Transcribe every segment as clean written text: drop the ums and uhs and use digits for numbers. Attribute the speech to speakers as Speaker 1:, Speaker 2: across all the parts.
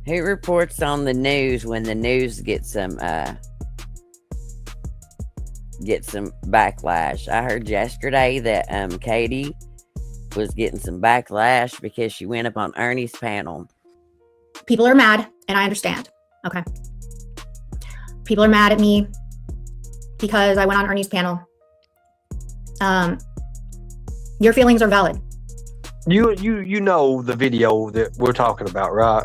Speaker 1: Who reports on the news when the news gets some backlash? I heard yesterday that Katie was getting some backlash because she went up on Ernie's panel.
Speaker 2: People are mad, and I understand. Okay. People are mad at me because I went on Ernie's panel. Your feelings are valid.
Speaker 3: You know the video that we're talking about, right?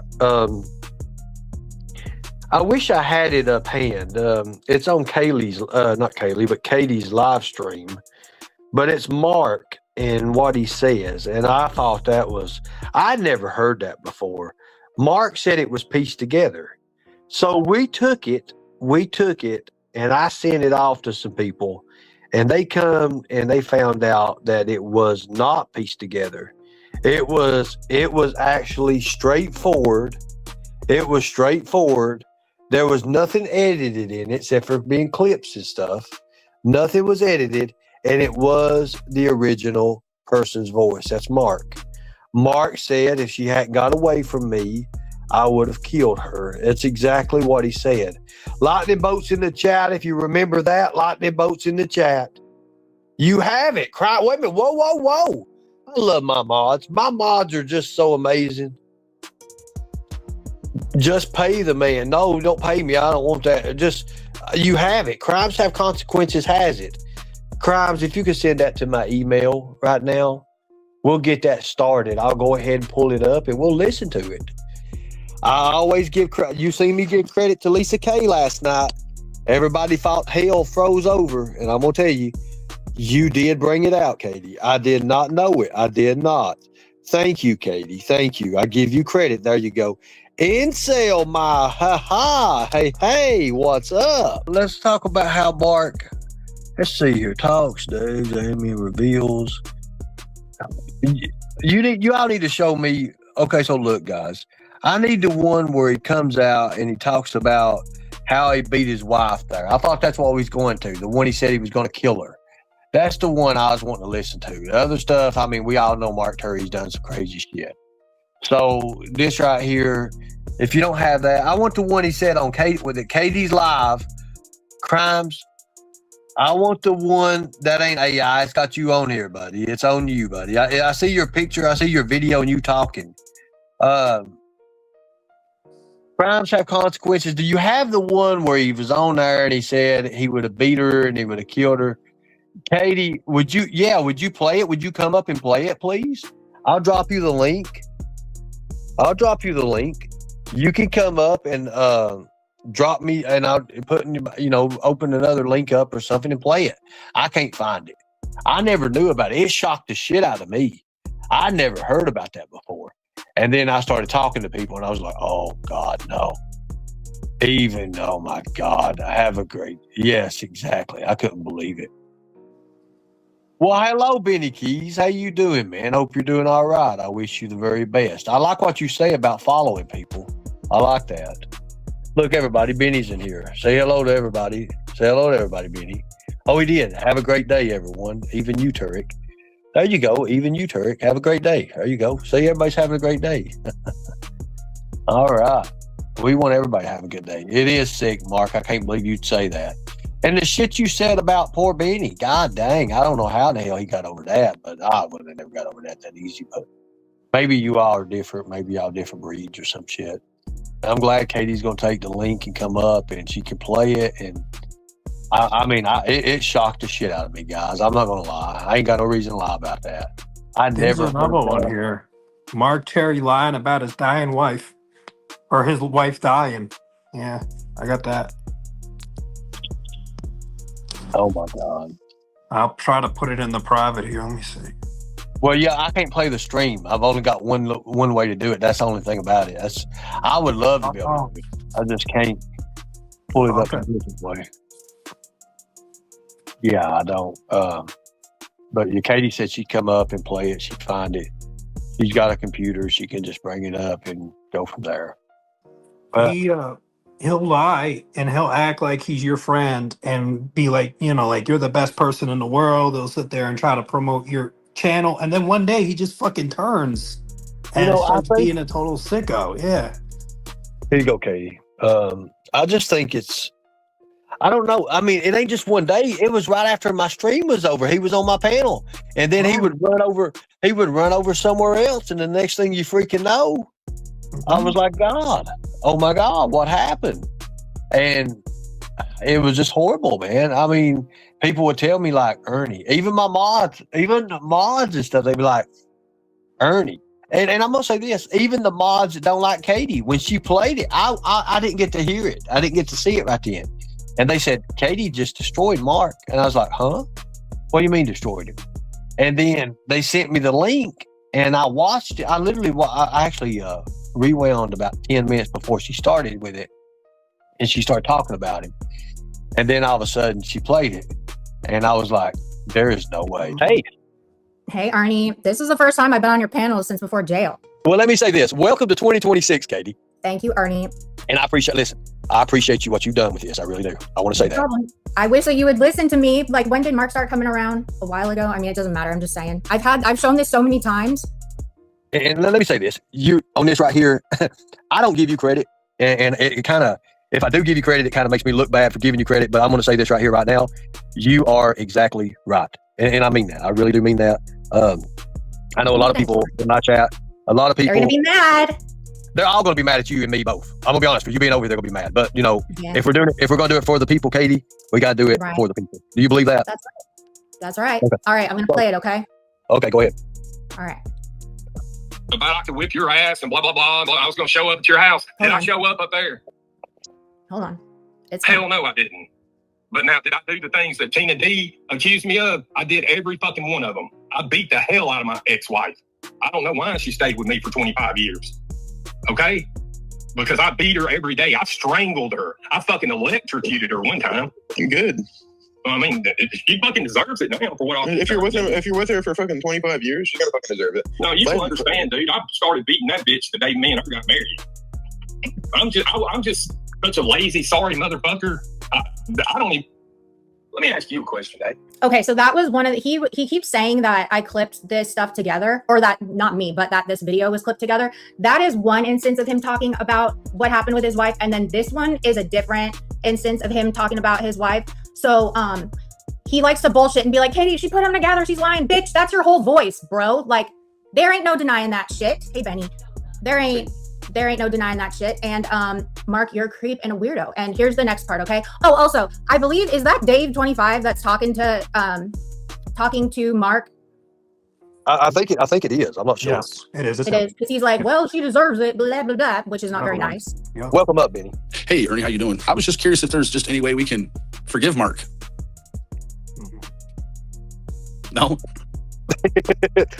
Speaker 3: I wish I had it up hand. It's on Kaylee's, not Kaylee, but Katie's live stream. But it's Mark and what he says, and I thought that was, I'd never heard that before. Mark said it was pieced together. So we took it, and I sent it off to some people, and they come and they found out that it was not pieced together. It was actually straightforward. It was straightforward. There was nothing edited in it except for being clips and stuff. Nothing was edited, and it was the original person's voice. That's Mark. Mark said if she hadn't got away from me, I would have killed her. That's exactly what he said. Lightning bolts in the chat. If you remember that, lightning bolts in the chat. You have it. Cry. Wait a minute. Whoa, whoa, whoa. I love my mods. My mods are just so amazing. Just pay the man. No, don't pay me. I don't want that. Just, you have it. Crimes have consequences, has it. Crimes, if you could send that to my email right now, we'll get that started. I'll go ahead and pull it up and we'll listen to it. I always give credit. You see me give credit to Lisa K last night. Everybody thought hell froze over. And I'm going to tell you, you did bring it out, Katie. I did not know it. I did not. Thank you, Katie. Thank you. I give you credit. There you go. Incel, my ha-ha. Hey, what's up? Let's talk about how Mark, let's see here. Talks, dudes, Amy reveals. You all need to show me. Okay, so look, guys. I need the one where he comes out and he talks about how he beat his wife there. I thought that's what he was going to. The one he said he was going to kill her. That's the one I was wanting to listen to. The other stuff, I mean, we all know Mark Turry's done some crazy shit. So this right here, if you don't have that, I want the one he said on Kate with it. Katie's live crimes. I want the one that ain't AI. It's got you on here, buddy. It's on you, buddy. I see your picture. I see your video and you talking. Crimes have consequences. Do you have the one where he was on there and he said he would have beat her and he would have killed her? Katie, would you play it? Would you come up and play it, please? I'll drop you the link. You can come up and drop me and I'll put, open another link up or something and play it. I can't find it. I never knew about it. It shocked the shit out of me. I never heard about that before. And then I started talking to people and I was like, oh God, no. Oh my God, yes, exactly. I couldn't believe it. Well, hello, Benny Keys. How you doing, man? Hope you're doing all right. I wish you the very best. I like what you say about following people. I like that. Look, everybody, Benny's in here. Say hello to everybody. Benny. Oh, he did. Have a great day, everyone. Even you, Turek. There you go. Even you, Turek. Have a great day. There you go. See, everybody's having a great day. All right. We want everybody to have a good day. It is sick, Mark. I can't believe you'd say that. And the shit you said about poor Benny, God dang, I don't know how the hell he got over that, but I would have never got over that easy. But maybe you all are different. Maybe y'all different breeds or some shit. I'm glad Katie's going to take the link and come up and she can play it. And it shocked the shit out of me, guys. I'm not going to lie. I ain't got no reason to lie about that.
Speaker 4: There's another one here. Mark Terry lying about his dying wife or his wife dying. Yeah, I got that.
Speaker 3: Oh my God.
Speaker 4: I'll try to put it in the private here. Let me see.
Speaker 3: Well, yeah, I can't play the stream. I've only got one way to do it. That's the only thing about it. I would love to be able to do it. I just can't pull it up a different way. Yeah, I don't. But Katie said she'd come up and play it. She'd find it. She's got a computer. She can just bring it up and go from there.
Speaker 4: He'll lie and he'll act like he's your friend and be like, like you're the best person in the world. He'll sit there and try to promote your channel. And then one day he just fucking turns and starts being a total sicko. Yeah.
Speaker 3: Here you go, Katie. I just think I don't know. I mean, it ain't just one day. It was right after my stream was over. He was on my panel, and then he would run over. He would run over somewhere else, and the next thing you freaking know, I was like, God, oh my God, what happened? And it was just horrible, man. I mean, people would tell me like, Ernie, even my mods, even the mods and stuff, they'd be like, Ernie. And I'm gonna say this: even the mods that don't like Katie, when she played it, I didn't get to hear it. I didn't get to see it right then. And they said Katie just destroyed Mark, and I was like, huh? What do you mean destroyed him? And then they sent me the link, and I watched it. I actually rewound about 10 minutes before she started with it, and she started talking about him. And then all of a sudden, she played it, and I was like, there is no way.
Speaker 2: Hey, Arnie, this is the first time I've been on your panel since before jail.
Speaker 3: Well, let me say this. Welcome to 2026, Katie.
Speaker 2: Thank you, Arnie.
Speaker 3: And I appreciate you, what you've done with this. I really do. I want to say that.
Speaker 2: I wish that you would listen to me. Like, when did Mark start coming around? A while ago? I mean, it doesn't matter. I'm just saying. I've shown this so many times.
Speaker 3: And let me say this. You, on this right here, I don't give you credit. And it kind of, if I do give you credit, it kind of makes me look bad for giving you credit. But I'm going to say this right here, right now. You are exactly right. And I mean that. I really do mean that. I know a lot of people in my chat, they're going
Speaker 2: to be mad.
Speaker 3: They're all going to be mad at you and me both. I'm going to be honest with you. Being over here, they're going to be mad. But, you know, if we're going to do it for the people, Katie, we got to do it for the people. Do you believe that?
Speaker 2: That's right. Okay. All right. I'm going to play it, okay?
Speaker 3: Okay, go ahead.
Speaker 2: All right.
Speaker 5: About I could whip your ass and blah, blah, blah, blah. I was going to show up at your house. Did I show up there?
Speaker 2: Hold on.
Speaker 5: Hell no, I didn't. But now, did I do the things that Tina D accused me of? I did every fucking one of them. I beat the hell out of my ex-wife. I don't know why she stayed with me for 25 years. Okay? Because I beat her every day. I strangled her. I fucking electrocuted her one time.
Speaker 6: You're good.
Speaker 5: I mean, she fucking deserves it now for what I.
Speaker 6: If you're with her for fucking 25 years, you gotta fucking deserve it.
Speaker 5: No, you don't understand, dude. I started beating that bitch the day me and her got married. I'm just such a lazy, sorry motherfucker. I don't even. Let me ask you a question, Dave.
Speaker 2: Okay, so that was one of the, he keeps saying that I clipped this stuff together, or that, not me, but that this video was clipped together. That is one instance of him talking about what happened with his wife, and then this one is a different instance of him talking about his wife. So he likes to bullshit and be like, Katie, she put them together, she's lying. Bitch, that's your whole voice, bro. Like, there ain't no denying that shit. Hey, Benny, there ain't no denying that shit. And Mark, you're a creep and a weirdo. And here's the next part, okay? Oh, also, I believe, is that Dave 25 that's talking to Mark?
Speaker 3: I think it is. I'm not sure.
Speaker 4: Yes, it is.
Speaker 2: It is, because he's like, well, she deserves it, blah, blah, blah, which is not very nice.
Speaker 4: Yep.
Speaker 3: Welcome up, Benny.
Speaker 7: Hey, Ernie, how you doing? I was just curious if there's just any way we can forgive Mark. No?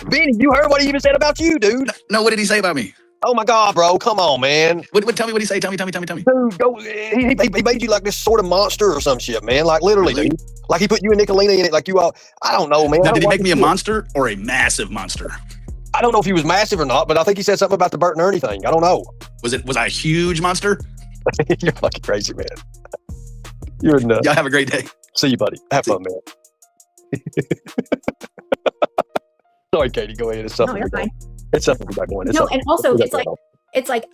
Speaker 3: Benny, you heard what he even said about you, dude.
Speaker 7: No, what did he say about me?
Speaker 3: Oh my God, bro. Come on, man.
Speaker 7: Tell me what he say. Tell me.
Speaker 3: Dude, he made you like this sort of monster or some shit, man. Like literally,
Speaker 7: Really?
Speaker 3: dude. Like he put you and Nicolina in it. Like you all, I don't know, man.
Speaker 7: Now, did he make me a monster or a massive monster?
Speaker 3: I don't know if he was massive or not, but I think he said something about the Bert and Ernie thing. I don't know.
Speaker 7: Was I a huge monster?
Speaker 3: You're fucking crazy, man. You're nuts.
Speaker 7: Y'all have a great day.
Speaker 3: See you, buddy. Have fun, man. Sorry, Katie. Go ahead. It's something.
Speaker 2: No, you're fine.
Speaker 3: It's something we got going.
Speaker 2: No, and also it's like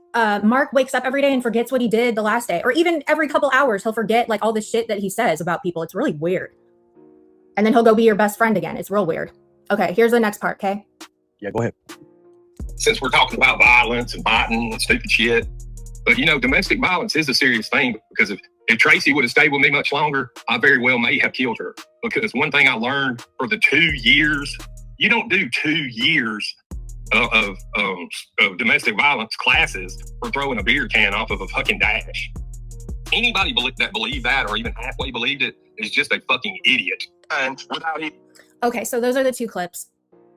Speaker 2: Mark wakes up every day and forgets what he did the last day, or even every couple hours he'll forget like all the shit that he says about people. It's really weird. And then he'll go be your best friend again. It's real weird. Okay, here's the next part. Okay.
Speaker 3: Yeah, go ahead.
Speaker 5: Since we're talking about violence and biting and stupid shit, but you know, domestic violence is a serious thing, because if Tracy would have stayed with me much longer, I very well may have killed her. Because one thing I learned for the 2 years, you don't do 2 years of domestic violence classes for throwing a beer can off of a fucking dash. Anybody that believed that or even halfway believed it is just a fucking idiot. And without it.
Speaker 2: Okay, so those are the two clips.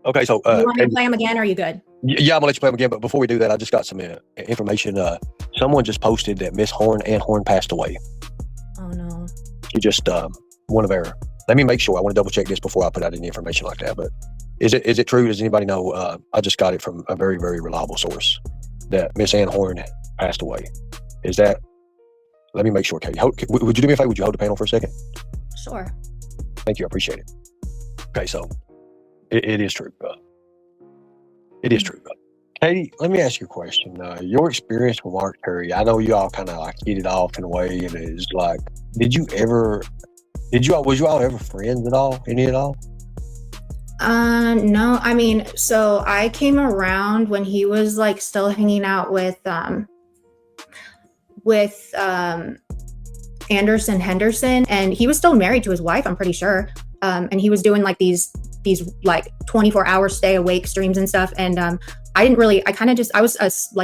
Speaker 3: Okay, so
Speaker 2: you want me to play them again, or are you good?
Speaker 3: Yeah, I'm gonna let you play them again. But before we do that, I just got some information. Someone just posted that Miss Ann Horn passed away.
Speaker 2: Oh no.
Speaker 3: She just one of our. Let me make sure. I want to double check this before I put out any information like that. But is it true? Does anybody know? I just got it from a very, very reliable source that Miss Ann Horn passed away. Is that? Let me make sure, Katie. Would you do me a favor? Would you hold the panel for a second?
Speaker 2: Sure.
Speaker 3: Thank you. I appreciate it. Okay, so it is true. It is true. Katie, let me ask you a question. Your experience with Mark Curry, I know you all kind of like hit it off in a way, and it's like, was you all ever friends at all? Any at all?
Speaker 2: No, I mean, so I came around when he was like still hanging out with Anderson Henderson, and he was still married to his wife, I'm pretty sure. And he was doing like these like 24-hour stay awake streams and stuff. And I was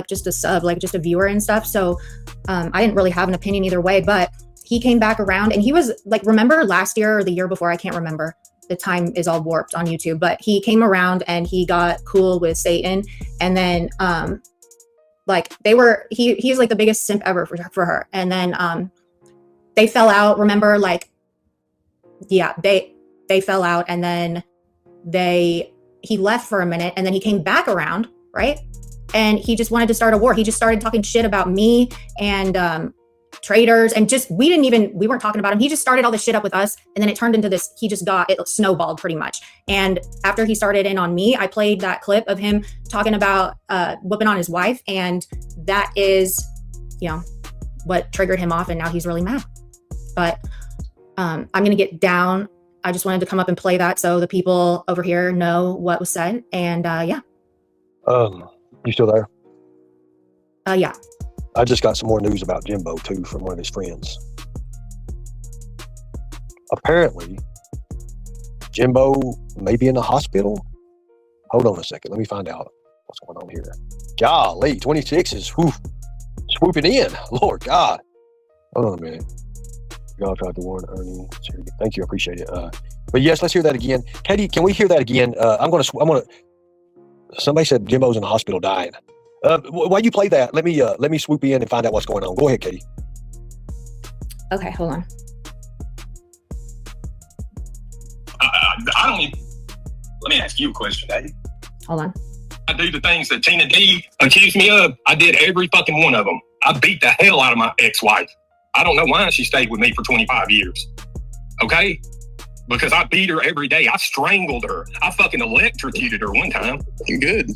Speaker 2: just a sub, like just a viewer and stuff. So I didn't really have an opinion either way, but he came back around, and he was like, remember last year or the year before, I can't remember, the time is all warped on YouTube, but he came around and he got cool with Satan. And then like he's like the biggest simp ever for her. And then they fell out, remember, like, yeah, they fell out, and then he left for a minute, and then he came back around, right? And he just wanted to start a war. He just started talking shit about me and traders, and just we weren't talking about him. He just started all this shit up with us, and then it turned into this, it snowballed pretty much. And after he started in on me, I played that clip of him talking about whooping on his wife, and that is, what triggered him off, and now he's really mad. But I'm gonna get down. I just wanted to come up and play that so the people over here know what was said. And yeah.
Speaker 3: You still there?
Speaker 2: Yeah.
Speaker 3: I just got some more news about Jimbo too from one of his friends. Apparently, Jimbo may be in the hospital. Hold on a second. Let me find out what's going on here. Golly, 26 is swooping in. Lord God. Hold on a minute. Y'all tried to warn Ernie. Thank you. I appreciate it. But yes, let's hear that again. Katie, can we hear that again? I'm gonna. Somebody said Jimbo's in the hospital dying. While you play that, let me swoop in and find out what's going on. Go ahead, Katie.
Speaker 2: Okay, hold on.
Speaker 5: I don't even. Let me ask you a question, Dave.
Speaker 2: Hold on.
Speaker 5: I do the things that Tina D accused me of. I did every fucking one of them. I beat the hell out of my ex-wife. I don't know why she stayed with me for 25 years. Okay? Because I beat her every day. I strangled her. I fucking electrocuted her one time.
Speaker 6: Good.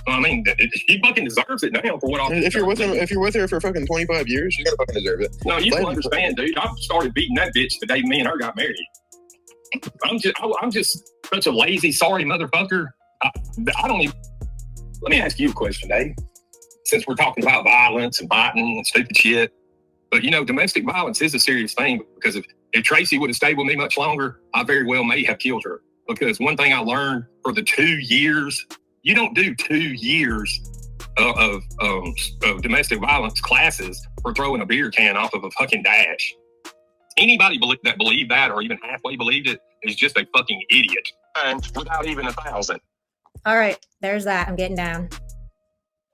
Speaker 5: I mean, she fucking deserves it now for what I.
Speaker 6: If you're with her for fucking 25 years, she's gonna fucking deserve it.
Speaker 5: No, you don't understand, dude. I started beating that bitch the day me and her got married. I'm just such a lazy, sorry motherfucker. I don't even. Let me ask you a question, Dave. Since we're talking about violence and biting and stupid shit. But, domestic violence is a serious thing, because if Tracy would have stayed with me much longer, I very well may have killed her. Because one thing I learned for the 2 years, you don't do 2 years of domestic violence classes for throwing a beer can off of a fucking dash. Anybody that believed that or even halfway believed it is just a fucking idiot. And without even 1,000.
Speaker 2: All right, there's that. I'm getting down.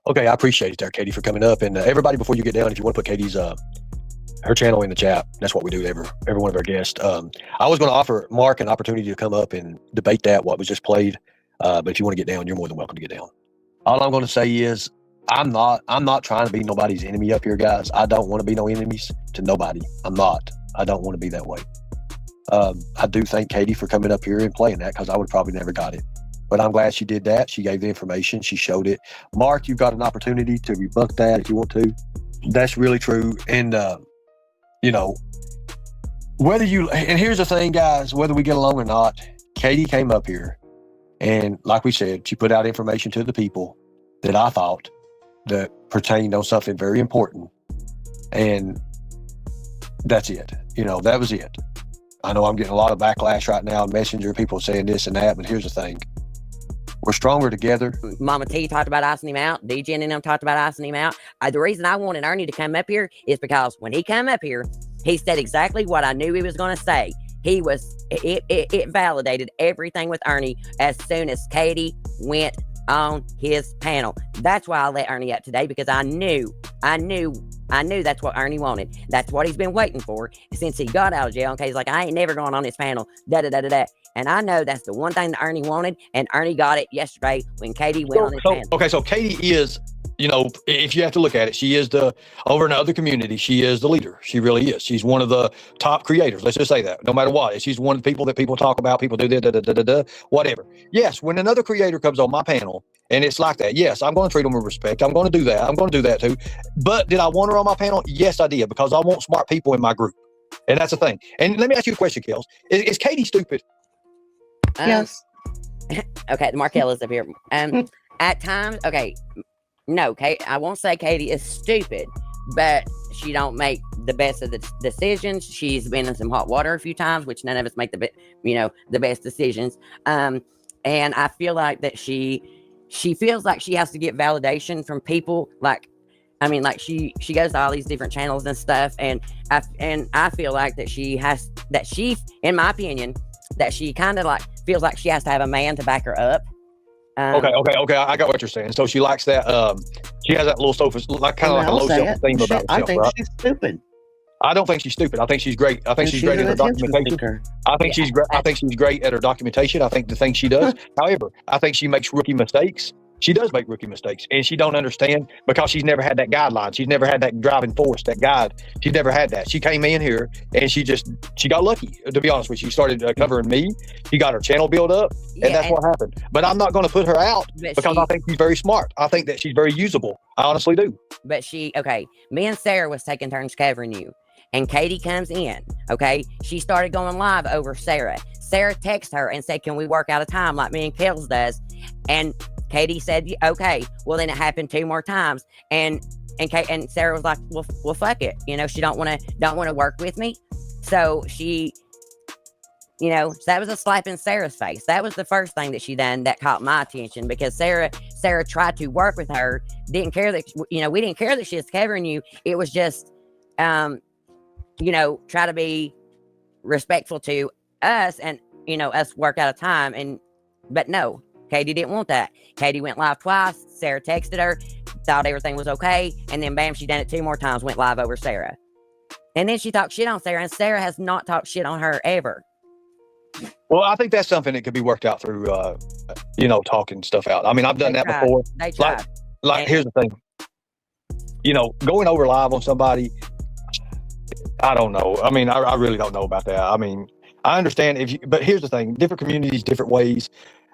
Speaker 3: Okay, I appreciate it there, Katie, for coming up. And everybody, before you get down, if you want to put Katie's her channel in the chat, that's what we do to every one of our guests. I was going to offer Mark an opportunity to come up and debate what was just played. But if you want to get down, you're more than welcome to get down. All I'm going to say is I'm not trying to be nobody's enemy up here, guys. I don't want to be no enemies to nobody. I'm not. I don't want to be that way. I do thank Katie for coming up here and playing that, because I would probably never got it. But I'm glad she did that. She gave the information. She showed it. Mark, you've got an opportunity to rebut that if you want to. That's really true. And, and here's the thing, guys, whether we get along or not, Katie came up here and, like we said, she put out information to the people that I thought that pertained on something very important. And that's it. That was it. I know I'm getting a lot of backlash right now on Messenger, people saying this and that, but here's the thing. We're stronger together.
Speaker 1: Mama T talked about icing him out. DJ and them talked about icing him out. The reason I wanted Ernie to come up here is because when he came up here, he said exactly what I knew he was going to say. It validated everything with Ernie as soon as Katie went on his panel. That's why I let Ernie up today, because I knew that's what Ernie wanted. That's what he's been waiting for since he got out of jail. Okay, he's like, I ain't never going on this panel. Da-da-da-da-da. And I know that's the one thing that Ernie wanted, and Ernie got it yesterday when Katie went on his panel.
Speaker 3: Okay, so Katie is, if you have to look at it, she is over in other community, she is the leader. She really is. She's one of the top creators. Let's just say that, no matter what. She's one of the people that people talk about, people do whatever. Yes, when another creator comes on my panel And it's like that. Yes, I'm going to treat them with respect. I'm going to do that. I'm going to do that too. But did I want her on my panel? Yes, I did, because I want smart people in my group. And that's the thing. And let me ask you a question, Kels. Is Katie stupid?
Speaker 8: Yes.
Speaker 1: Okay, Markel is up here. At times, okay, no, Kate, I won't say Katie is stupid, but she don't make the best of the decisions. She's been in some hot water a few times, which none of us make the best decisions. And I feel like that she feels like she has to get validation from people. Like she goes to all these different channels and stuff, and I feel like that she, in my opinion, that she kind of like feels like she has to have a man to back her up.
Speaker 3: Okay. I got what you're saying. So she likes that. She has that little like kind of like a low self-esteem about herself.
Speaker 8: I think
Speaker 3: right?
Speaker 8: she's stupid.
Speaker 3: I don't think she's stupid. I think she's great. I think she's great at her documentation. I think she's great. I think she's great at her documentation. I think the thing she does. However, I think she makes rookie mistakes. She does make rookie mistakes, and she don't understand because she's never had that guideline. She's never had that driving force, that guide. She's never had that. She came in here and she got lucky. To be honest with you, she started covering me. She got her channel built up, and that's what happened. But I'm not going to put her out because I think she's very smart. I think that she's very usable. I honestly do.
Speaker 1: But me and Sarah was taking turns covering you, and Katie comes in. Okay, she started going live over Sarah. Sarah texted her and said, "Can we work out a time like me and Kels does?" And Katie said, "Okay." Well, then it happened 2 more times, and Sarah was like, "Well, fuck it." She don't want to work with me. So she, so that was a slap in Sarah's face. That was the first thing that she done that caught my attention, because Sarah tried to work with her. Didn't care that we didn't care that she was covering you. It was just, try to be respectful to us and us work out a time. But no. Katie didn't want that. Katie went live twice. Sarah texted her, thought everything was okay, and then bam, she done it 2 more times, went live over Sarah. And then she talked shit on Sarah, and Sarah has not talked shit on her ever.
Speaker 3: Well, I think that's something that could be worked out through, talking stuff out. I mean, I've done that before.
Speaker 1: They tried.
Speaker 3: Like, here's the thing. Going over live on somebody, I don't know. I mean, I really don't know about that. I mean, I understand but here's the thing: different communities, different ways.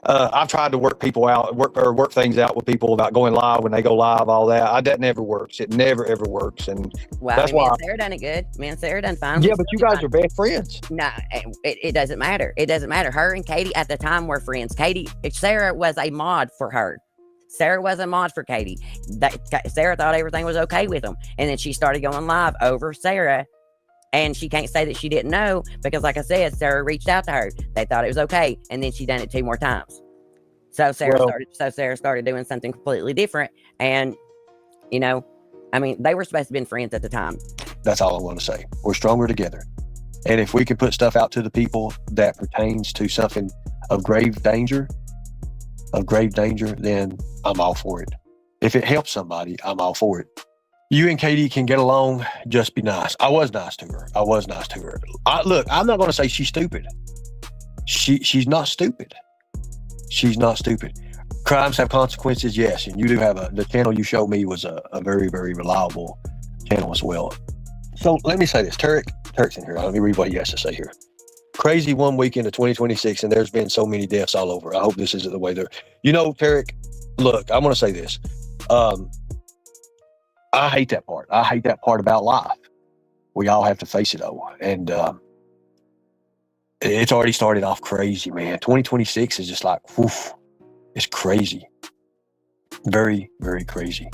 Speaker 3: I've tried to work people out, work things out with people about going live when they go live, all that. That never works. It never ever works, and that's why.
Speaker 1: Sarah done it good. Me and Sarah done fine.
Speaker 3: Yeah, but you guys are best friends.
Speaker 1: No, it doesn't matter. It doesn't matter. Her and Katie at the time were friends. Sarah was a mod for her. Sarah was a mod for Katie. Sarah thought everything was okay with them, and then she started going live over Sarah. And she can't say that she didn't know, because like I said, Sarah reached out to her. They thought it was okay. And then she done it 2 more times. So Sarah started doing something completely different. And, they were supposed to have been friends at the time.
Speaker 3: That's all I want to say. We're stronger together. And if we can put stuff out to the people that pertains to something of grave danger, then I'm all for it. If it helps somebody, I'm all for it. You and Katie can get along, just be nice. I was nice to her. Look, I'm not going to say she's stupid. She's not stupid. She's not stupid. Crimes have consequences, yes. And you do have the channel you showed me was a very, very reliable channel as well. So let me say this. Turk's in here. Let me read what he has to say here. Crazy 1 week into 2026, and there's been so many deaths all over. I hope this isn't the way they're... Tarek, look, I'm going to say this. I hate that part. I hate that part about life. We all have to face it, though. And it's already started off crazy, man. 2026 is just like, woof. It's crazy. Very, very crazy.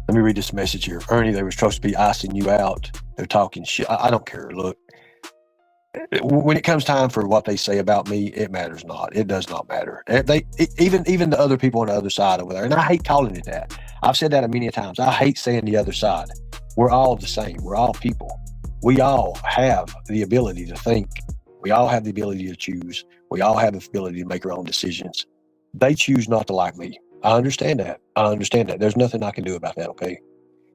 Speaker 3: Let me read this message here. Ernie, they were supposed to be icing you out. They're talking shit. I don't care. Look, when it comes time for what they say about me, it matters not. It does not matter. Even the other people on the other side over there, and I hate calling it that. I've said that many times. I hate saying the other side. We're all the same. We're all people. We all have the ability to think. We all have the ability to choose. We all have the ability to make our own decisions. They choose not to like me. I understand that. There's nothing I can do about that, okay?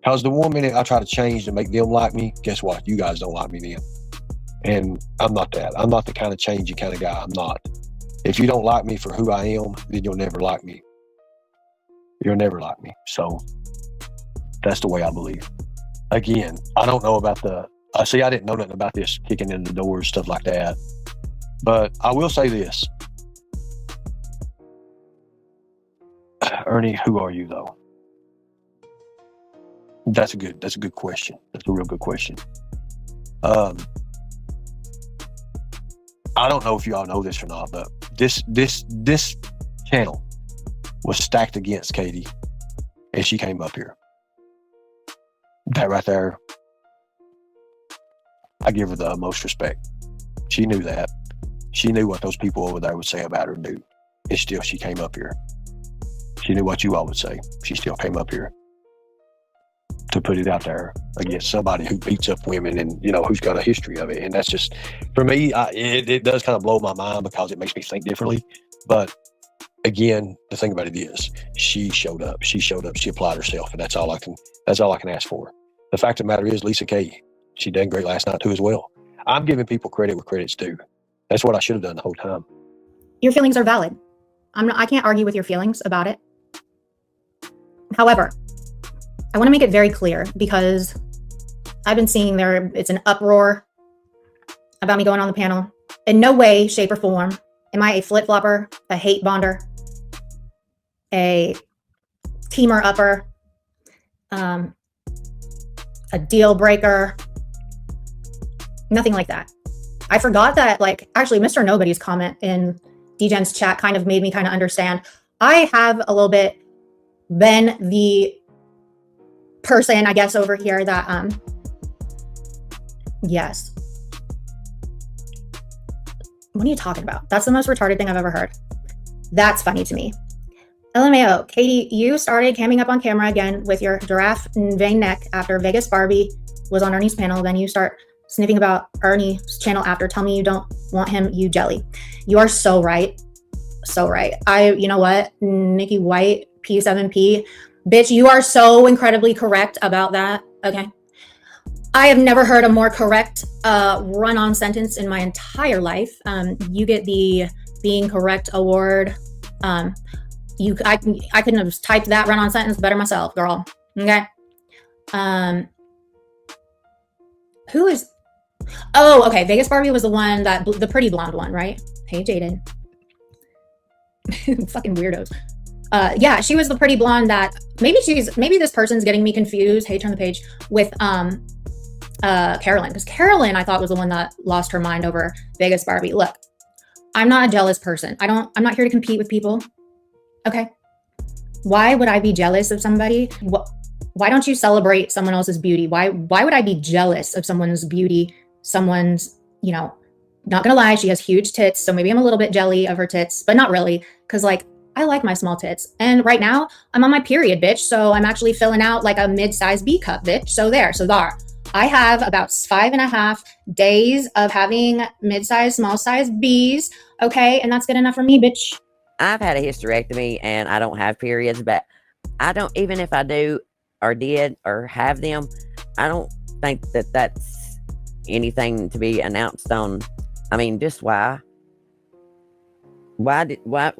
Speaker 3: Because the 1 minute I try to change to make them like me, guess what? You guys don't like me then. And I'm not that. I'm not the kind of changey kind of guy. I'm not. If you don't like me for who I am, then you'll never like me. You'll never like me. So that's the way I believe. Again, I don't know about I didn't know nothing about this kicking in the doors, stuff like that. But I will say this. Ernie, who are you though? That's a good question. That's a real good question. I don't know if you all know this or not, but this channel was stacked against Katie, and she came up here. That right there, I give her the utmost respect. She knew that. She knew what those people over there would say about her, dude. And still, she came up here. She knew what you all would say. She still came up here to put it out there against somebody who beats up women and, you know, who's got a history of it. And that's just, for me, it does kind of blow my mind because it makes me think differently. But again, the thing about it is, she showed up. She applied herself, and that's all I can ask for. The fact of the matter is, Lisa K, she done great last night too as well. I'm giving people credit where credit's due. That's what I should have done the whole time.
Speaker 2: Your feelings are valid. I can't argue with your feelings about it. However, I want to make it very clear, because I've been seeing it's an uproar about me going on the panel. In no way, shape, or form am I a flip-flopper, a hate bonder, a teamer upper, a deal breaker, nothing like that. I forgot that, actually, Mr. Nobody's comment in DGen's chat kind of made me kind of understand. I have a little bit been the person, I guess, over here that, yes. What are you talking about? That's the most retarded thing I've ever heard. That's funny to me. LMAO, Katie, you started camming up on camera again with your giraffe vein neck after Vegas Barbie was on Ernie's panel. Then you start sniffing about Ernie's channel after. Tell me you don't want him, you jelly. You are so right. So right. You know what? Nikki White, P7P. Bitch, you are so incredibly correct about that. Okay. I have never heard a more correct run-on sentence in my entire life. You get the Being Correct award. I couldn't have typed that run-on sentence better myself, girl. Okay. Who is? Oh, okay. Vegas Barbie was the one the pretty blonde one, right? Hey, Jaden. Fucking weirdos. Yeah, she was the pretty blonde that maybe this person's getting me confused. Hey, turn the page with Carolyn, because Carolyn I thought was the one that lost her mind over Vegas Barbie. Look, I'm not a jealous person. I'm not here to compete with people. Okay. Why would I be jealous of somebody? Why don't you celebrate someone else's beauty? Why would I be jealous of someone's beauty? Someone's, not gonna lie, she has huge tits, so maybe I'm a little bit jelly of her tits, but not really, because I like my small tits. And right now, I'm on my period, bitch, so I'm actually filling out like a mid-size B cup, bitch. So there. I have about 5.5 days of having mid-size, small-size Bs, okay? And that's good enough for me, bitch.
Speaker 1: I've had a hysterectomy and I don't have periods, but I don't, even if I do or did or have them, I don't think that that's anything to be announced on. I mean, just why? Why? Why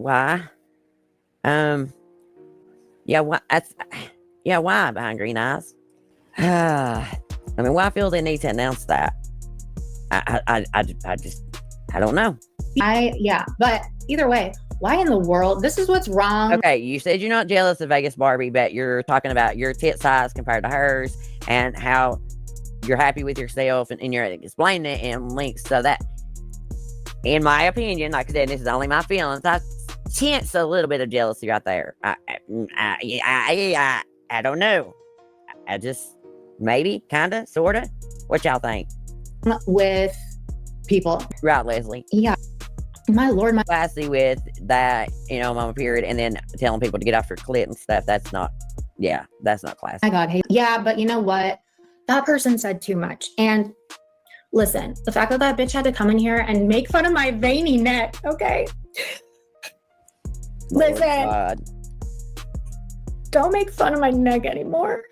Speaker 1: behind green eyes? I mean, why feel they need to announce that? I don't know.
Speaker 2: But either way, why in the world? This is what's wrong.
Speaker 1: Okay, you said you're not jealous of Vegas Barbie, but you're talking about your tit size compared to hers and how you're happy with yourself, and you're explaining it in links. So that, in my opinion, like I said, this is only my feelings, I sense a little bit of jealousy right there. I don't know. I just, maybe, kinda, sorta. What y'all think?
Speaker 2: With people.
Speaker 1: Right, Leslie?
Speaker 2: Yeah. My lord,
Speaker 1: classy with that, I'm on a period, and then telling people to get off their clit and stuff. That's not classy.
Speaker 2: My God, hey. Yeah, but you know what? That person said too much. And listen, the fact that bitch had to come in here and make fun of my veiny neck, okay? Listen,
Speaker 1: God.
Speaker 2: Don't make fun of my neck anymore.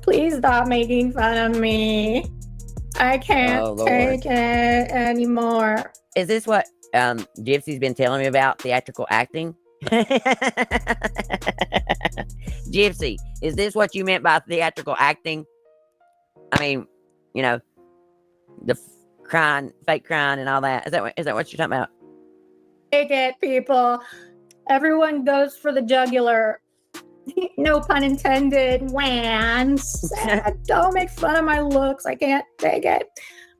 Speaker 2: Please stop making fun of me. I can't take it anymore.
Speaker 1: Is this what Gypsy's been telling me about theatrical acting? Gypsy, is this what you meant by theatrical acting? I mean, the fake crying and all that. Is that what you're talking about?
Speaker 2: Take it, people. Everyone goes for the jugular. No pun intended. Whans. Don't make fun of my looks. I can't take it.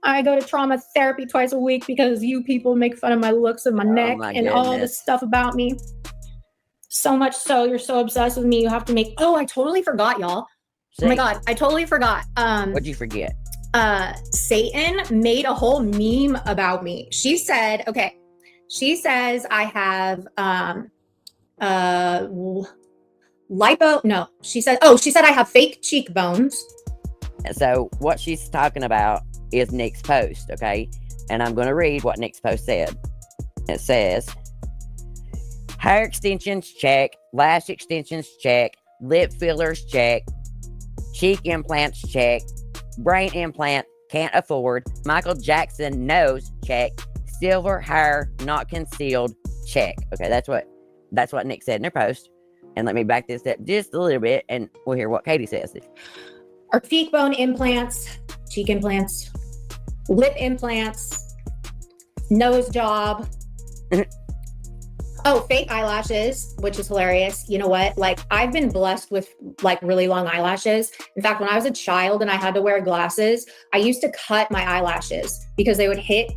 Speaker 2: I go to trauma therapy twice a week because you people make fun of my looks and my neck and all the stuff about me. So much so, you're so obsessed with me, you have to make... Oh, I totally forgot, y'all.
Speaker 1: See?
Speaker 2: Oh my God, I totally forgot.
Speaker 1: What'd you forget?
Speaker 2: Satan made a whole meme about me. She said, okay, she says I have she said I have fake cheekbones.
Speaker 1: So what she's talking about is Nick's post, okay? And I'm going to read what Nick's post said. It says, hair extensions, check. Lash extensions, check. Lip fillers, check. Cheek implants, check. Brain implant, can't afford. Michael Jackson nose, check. Silver hair, not concealed, check. Okay, that's what Nick said in her post. And let me back this up just a little bit, and we'll hear what Katie says.
Speaker 2: Are cheekbone implants, cheek implants, lip implants, nose job. Oh, fake eyelashes, which is hilarious. You know what? Like, I've been blessed with like really long eyelashes. In fact, when I was a child and I had to wear glasses, I used to cut my eyelashes because they would hit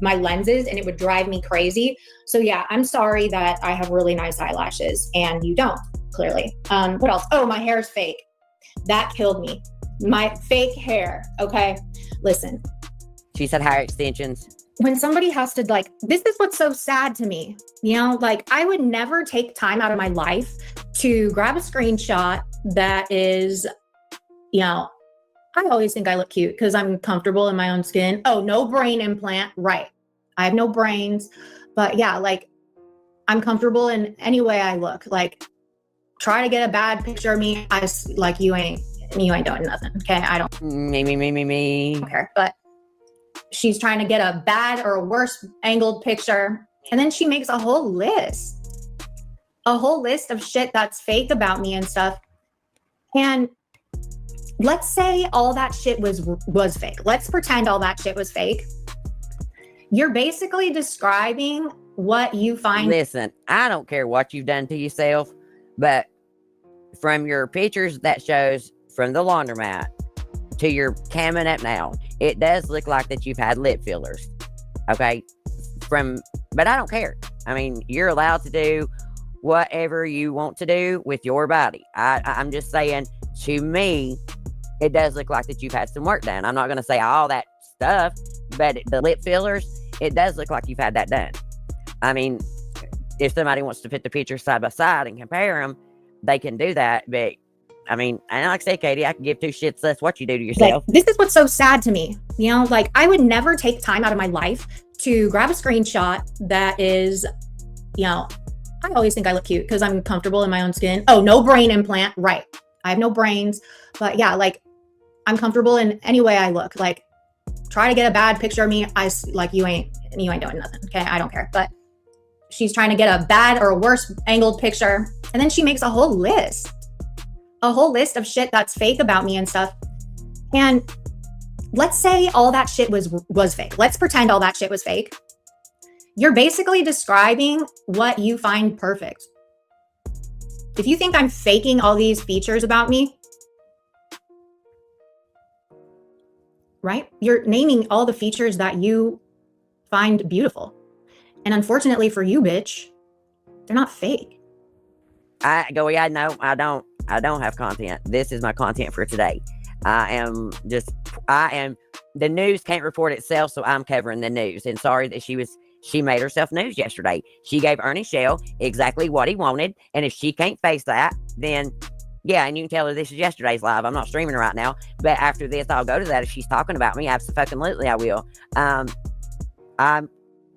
Speaker 2: my lenses and it would drive me crazy. So yeah, I'm sorry that I have really nice eyelashes and you don't, clearly. What else? Oh, my hair is fake. That killed me. My fake hair. Okay, listen.
Speaker 1: She said hair extensions.
Speaker 2: When somebody has to, like, this is what's so sad to me, you know, like, I would never take time out of my life to grab a screenshot that is, you know, I always think I look cute because I'm comfortable in my own skin. Oh, no brain implant. Right. I have no brains, but yeah, like, I'm comfortable in any way I look. Like, try to get a bad picture of me. Like, you ain't doing nothing. Okay. I don't.
Speaker 1: Me.
Speaker 2: I don't care, but she's trying to get a bad or a worse angled picture. And then she makes a whole list of shit that's fake about me and stuff. And let's say all that shit was fake. Let's pretend all that shit was fake. You're basically describing what you find.
Speaker 1: Listen, I don't care what you've done to yourself, but from your pictures that shows from the laundromat to your camming up now, it does look like that you've had lip fillers. Okay. But I don't care. I mean, you're allowed to do whatever you want to do with your body. I'm just saying, to me, it does look like that you've had some work done. I'm not going to say all that stuff, but the lip fillers, it does look like you've had that done. I mean, if somebody wants to put the pictures side by side and compare them, they can do that. But I mean, and like I say, Katie, I can give two shits less what you do to yourself.
Speaker 2: Like, this is what's so sad to me. You know, like, I would never take time out of my life to grab a screenshot that is, you know, I always think I look cute because I'm comfortable in my own skin. Oh, no brain implant. Right. I have no brains, but yeah, like, I'm comfortable in any way I look. Like, try to get a bad picture of me. Like, you ain't doing nothing. Okay. I don't care. But she's trying to get a bad or a worse angled picture. And then she makes a whole list of shit that's fake about me and stuff. And let's say all that shit was fake. Let's pretend all that shit was fake. You're basically describing what you find perfect. If you think I'm faking all these features about me, right? You're naming all the features that you find beautiful. And unfortunately for you, bitch, they're not fake.
Speaker 1: I don't have content. This is my content for today. The news can't report itself, so I'm covering the news. And sorry that she made herself news yesterday. She gave Ernie Shell exactly what he wanted. And if she can't face that, then yeah, and you can tell her this is yesterday's live. I'm not streaming her right now, but after this, I'll go to that. If she's talking about me, absolutely I will.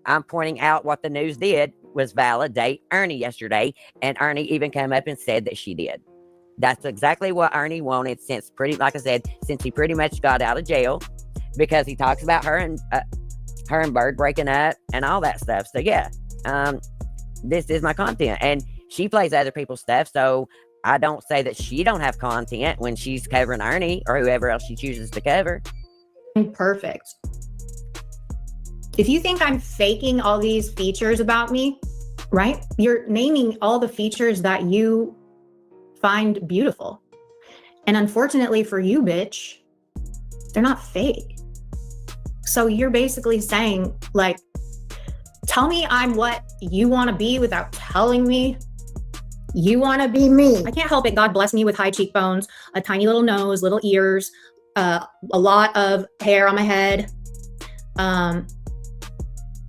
Speaker 1: I'm pointing out what the news did was validate Ernie yesterday, and Ernie even came up and said that she did. That's exactly what Ernie wanted since he pretty much got out of jail, because he talks about her and Bird breaking up and all that stuff. So yeah, this is my content, and she plays other people's stuff. So I don't say that she don't have content when she's covering Ernie or whoever else she chooses to cover.
Speaker 2: Perfect. If you think I'm faking all these features about me, right? You're naming all the features that you find beautiful. And unfortunately for you, bitch, they're not fake. So you're basically saying, like, tell me I'm what you want to be without telling me you want to be me. I can't help it. God bless me with high cheekbones, a tiny little nose, little ears, a lot of hair on my head. I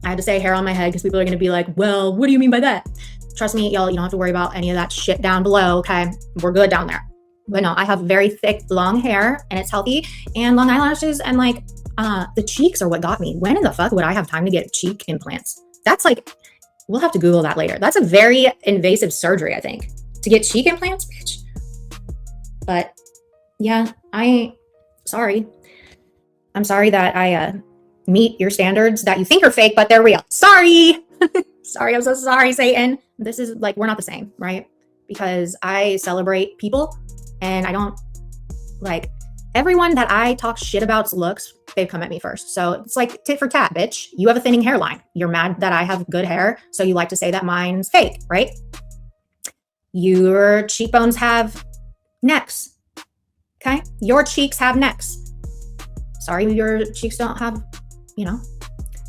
Speaker 2: had to say hair on my head because people are going to be like, well, what do you mean by that? Trust me, y'all, you don't have to worry about any of that shit down below, okay? We're good down there. But no, I have very thick, long hair, and it's healthy, and long eyelashes, and like the cheeks are what got me. When in the fuck would I have time to get cheek implants? That's like, we'll have to Google that later. That's a very invasive surgery, I think, to get cheek implants, bitch. But yeah, sorry. I'm sorry that I meet your standards that you think are fake, but they're real. Sorry. Sorry, I'm so sorry, Satan. This is like, we're not the same, right? Because I celebrate people, and I don't like everyone that I talk shit about's looks, they've come at me first. So it's like tit for tat, bitch. You have a thinning hairline. You're mad that I have good hair, so you like to say that mine's fake, right? Your cheekbones have necks, okay? Your cheeks have necks. Sorry, your cheeks don't have, you know,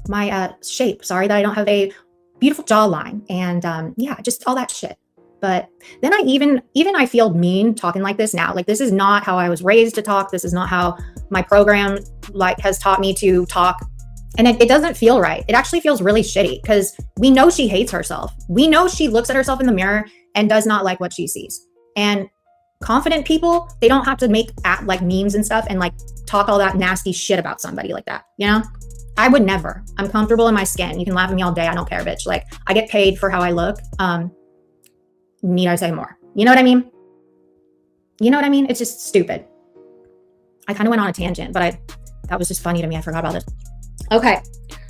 Speaker 2: my shape. Sorry that I don't have a beautiful jawline, and yeah, just all that shit. But then I even I feel mean talking like this now. Like, this is not how I was raised to talk. This is not how my program like has taught me to talk. And it doesn't feel right. It actually feels really shitty because we know she hates herself. We know she looks at herself in the mirror and does not like what she sees. And confident people, they don't have to make like memes and stuff and like talk all that nasty shit about somebody like that, you know? I would never. I'm comfortable in my skin. You can laugh at me all day. I don't care, bitch. Like, I get paid for how I look. Need I say more? You know what I mean? You know what I mean? It's just stupid. I kind of went on a tangent, but that was just funny to me. I forgot about it. Okay.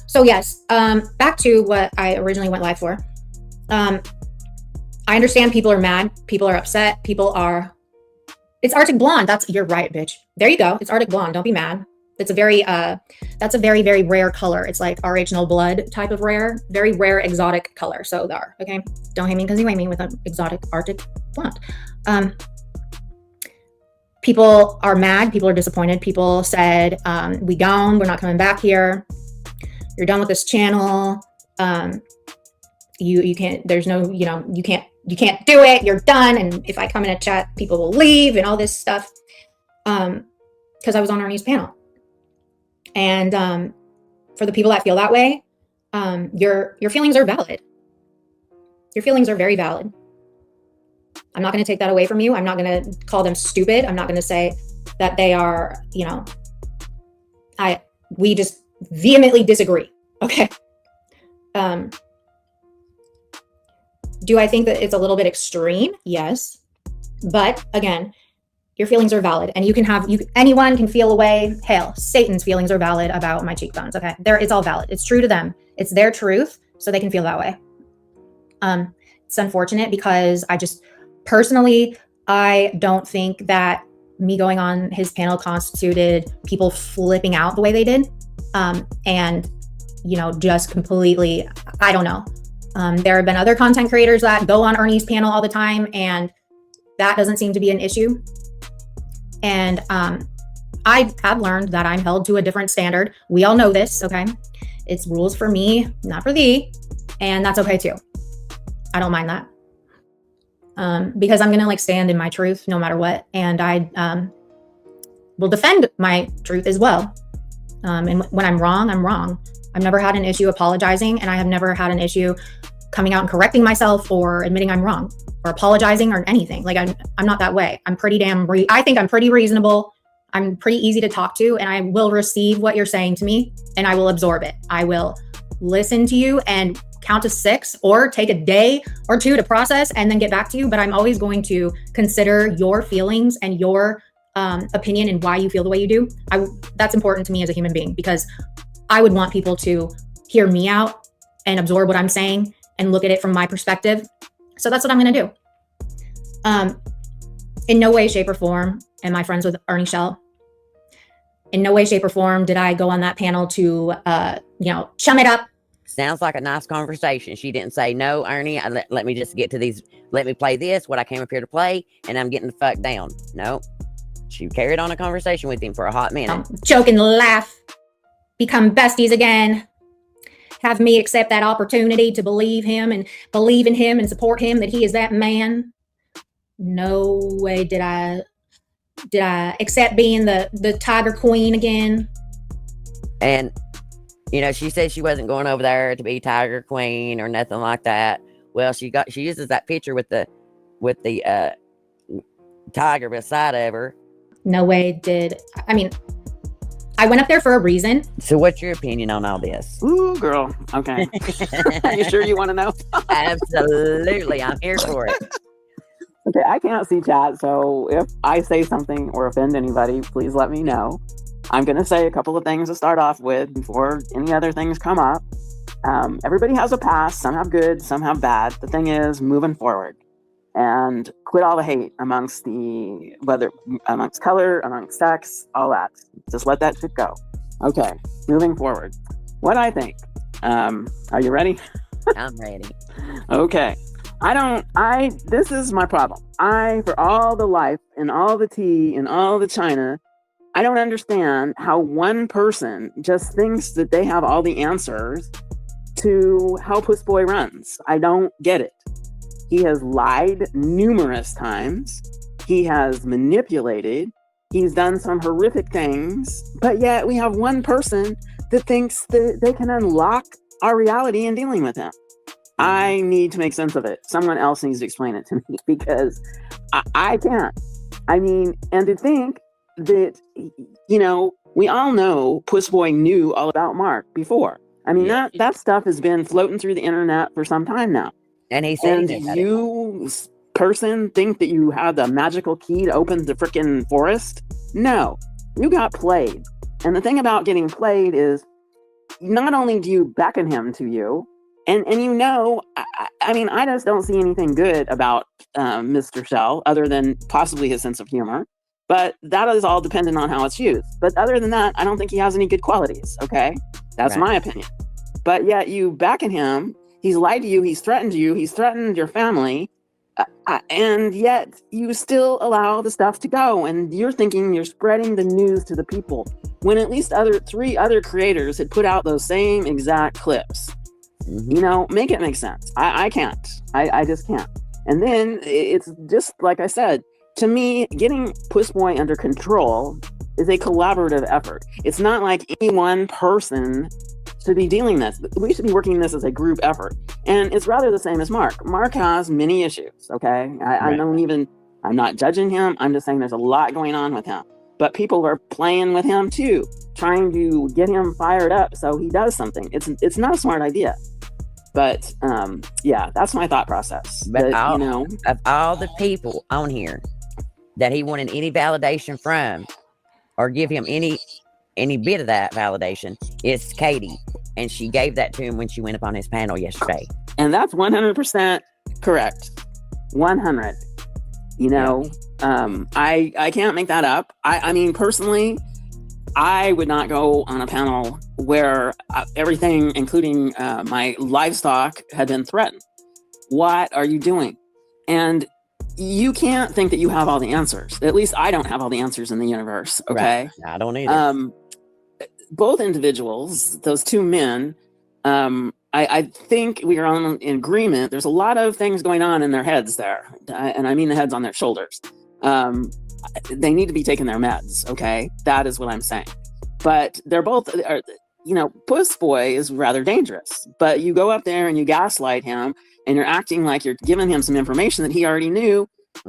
Speaker 2: So yes, back to what I originally went live for. I understand people are mad. People are upset. It's Arctic Blonde. You're right, bitch. There you go. It's Arctic Blonde. Don't be mad. It's a very, that's a very, very rare color. It's like RH No Blood type of rare, very rare exotic color. So there, okay? Don't hate me because you hate me with an exotic Arctic Blonde. People are mad. People are disappointed. People said, we're not coming back here. You're done with this channel. You can't, there's no, you know, you can't do it. You're done. And if I come in a chat, people will leave and all this stuff. Because I was on Ernie's panel. And for the people that feel that way, your feelings are valid. Your feelings are very valid. I'm not going to take that away from you. I'm not going to call them stupid. I'm not going to say that they are, you know, we just vehemently disagree. Okay. Do I think that it's a little bit extreme? Yes. But again, your feelings are valid, and anyone can feel a way. Hell, Satan's feelings are valid about my cheekbones. Okay. It's all valid. It's true to them. It's their truth. So they can feel that way. It's unfortunate because personally, I don't think that me going on his panel constituted people flipping out the way they did. And, you know, just completely, I don't know. There have been other content creators that go on Ernie's panel all the time, and that doesn't seem to be an issue. And I have learned that I'm held to a different standard. We all know this, okay? It's rules for me, not for thee. And that's okay too. I don't mind that. Because I'm going to like stand in my truth no matter what. And I will defend my truth as well. And when I'm wrong, I'm wrong. I've never had an issue apologizing, and I have never had an issue coming out and correcting myself or admitting I'm wrong or apologizing or anything. Like I'm not that way. I'm pretty I think I'm pretty reasonable. I'm pretty easy to talk to, and I will receive what you're saying to me, and I will absorb it. I will listen to you and count to 6 or take a day or 2 to process and then get back to you. But I'm always going to consider your feelings and your opinion and why you feel the way you do. That's important to me as a human being, because I would want people to hear me out and absorb what I'm saying and look at it from my perspective. So that's what I'm going to do. In no way, shape, or form am I friends with Ernie Shell. In no way, shape, or form did I go on that panel to, chum it up,
Speaker 1: Sounds like a nice conversation. She didn't say, no, Ernie, let me just get to these. Let me play this, what I came up here to play, and I'm getting the fuck down. No. She carried on a conversation with him for a hot minute.
Speaker 2: Joke and laugh. Become besties again. Have me accept that opportunity to believe him and believe in him and support him that he is that man. No way did I accept being the Tiger Queen again.
Speaker 1: And, you know, she said she wasn't going over there to be Tiger Queen or nothing like that. Well, she uses that picture with the tiger beside of her.
Speaker 2: No way did. I mean, I went up there for a reason.
Speaker 1: So what's your opinion on all this?
Speaker 8: Ooh, girl. Okay. Are you sure you want to know?
Speaker 1: Absolutely. I'm here for it.
Speaker 8: Okay, I can't see chat, so if I say something or offend anybody, please let me know. I'm going to say a couple of things to start off with before any other things come up. Everybody has a past. Some have good, some have bad. The thing is, moving forward. And quit all the hate amongst amongst color, amongst sex, all that. Just let that shit go. Okay, moving forward. What I think. Are you ready?
Speaker 1: I'm ready.
Speaker 8: Okay. This is my problem. For all the life and all the tea and all the China, I don't understand how one person just thinks that they have all the answers to how Puss Boy runs. I don't get it. He has lied numerous times. He has manipulated. He's done some horrific things. But yet we have one person that thinks that they can unlock our reality in dealing with him. I need to make sense of it. Someone else needs to explain it to me because I can't. I mean, and to think that, you know, we all know Puss Boy knew all about Mark before. I mean, that stuff has been floating through the internet for some time now.
Speaker 1: And he said,
Speaker 8: and you person think that you have the magical key to open the freaking forest? No, you got played. And the thing about getting played is not only do you beckon him to you, and you know, I mean, I just don't see anything good about Mr. Shell other than possibly his sense of humor. But that is all dependent on how it's used. But other than that, I don't think he has any good qualities. Okay, that's my opinion. But yet you beckon him. He's lied to you. He's threatened you. He's threatened your family. And yet you still allow the stuff to go. And you're thinking you're spreading the news to the people. When at least three other creators had put out those same exact clips. Mm-hmm. You know, make it make sense. I can't. I just can't. And then it's just like I said, to me, getting Puss Boy under control is a collaborative effort. It's not like any one person should be dealing this. We should be working this as a group effort. And it's rather the same as Mark. Mark has many issues, okay? I'm not judging him. I'm just saying there's a lot going on with him. But people are playing with him too, trying to get him fired up so he does something. It's not a smart idea. But yeah, that's my thought process.
Speaker 1: But you know, of all the people on here that he wanted any validation from or give him any bit of that validation, it's Katie. And she gave that to him when she went up on his panel yesterday.
Speaker 8: And that's 100% correct. 100. You know, I can't make that up. I mean, personally, I would not go on a panel where everything, including my livestock, had been threatened. What are you doing? And you can't think that you have all the answers. At least I don't have all the answers in the universe. Okay.
Speaker 1: Right. I don't either.
Speaker 8: Both individuals, those two men, I think we are in agreement. There's a lot of things going on in their heads there. And I mean the heads on their shoulders. They need to be taking their meds. Okay. That is what I'm saying. But they're both, you know, Puss Boy is rather dangerous. But you go up there and you gaslight him and you're acting like you're giving him some information that he already knew.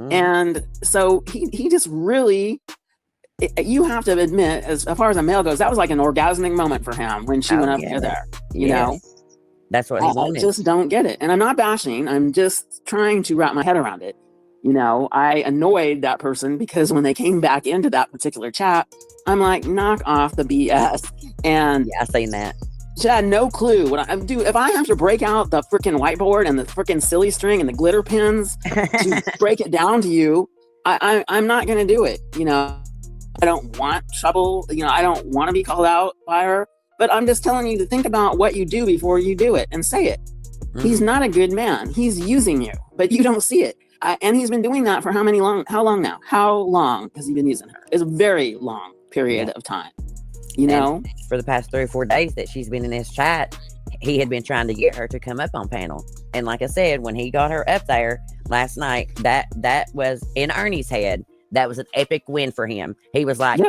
Speaker 8: And so he just really, you have to admit, as far as a male goes, that was like an orgasmic moment for him when she went up there, you know?
Speaker 1: That's what he wanted.
Speaker 8: I just don't get it. And I'm not bashing. I'm just trying to wrap my head around it. You know, I annoyed that person because when they came back into that particular chat, I'm like, knock off the BS. And
Speaker 1: yeah, I seen that.
Speaker 8: She had no clue what I do. If I have to break out the freaking whiteboard and the freaking silly string and the glitter pins to break it down to you, I'm not going to do it. You know, I don't want trouble. You know, I don't want to be called out by her. but I'm just telling you to think about what you do before you do it and say it. He's not a good man. He's using you, but you don't see it. And he's been doing that for how long now? How long has he been using her? It's a very long period of time. You know,
Speaker 1: and for the past 3 or 4 days that she's been in this chat, he had been trying to get her to come up on panel. And like I said, when he got her up there last night, that was in Ernie's head. That was an epic win for him. He was like,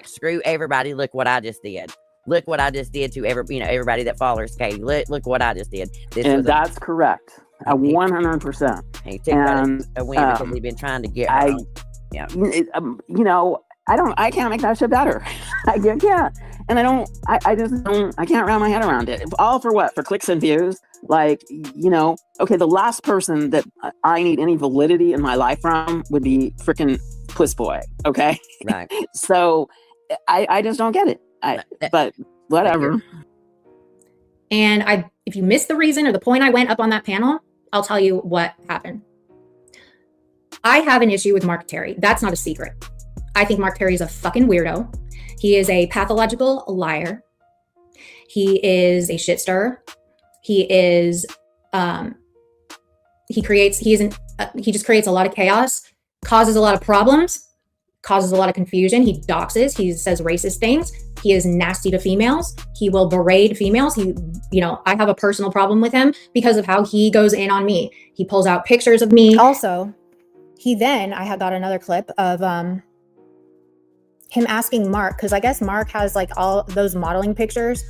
Speaker 1: screw everybody. Look what I just did. Look what I just did to everybody that follows Katie. Look what I just did.
Speaker 8: That's correct. 100%.
Speaker 1: He took that a win because he'd been trying to get her.
Speaker 8: I can't make that shit better. I can't. And I can't wrap my head around it. All for what? For clicks and views? Like, okay, the last person that I need any validity in my life from would be freaking Puss Boy. Okay.
Speaker 1: Right.
Speaker 8: So I just don't get it. But whatever.
Speaker 2: And if you missed the reason or the point I went up on that panel, I'll tell you what happened. I have an issue with Mark Terry. That's not a secret. I think Mark Terry is a fucking weirdo. He is a pathological liar. He is a shit stirrer. He is, he just creates a lot of chaos, causes a lot of problems, causes a lot of confusion. He doxes, he says racist things. He is nasty to females. He will berate females. I have a personal problem with him because of how he goes in on me. He pulls out pictures of me. Also, I had got another clip of him asking Mark, because I guess Mark has like all those modeling pictures.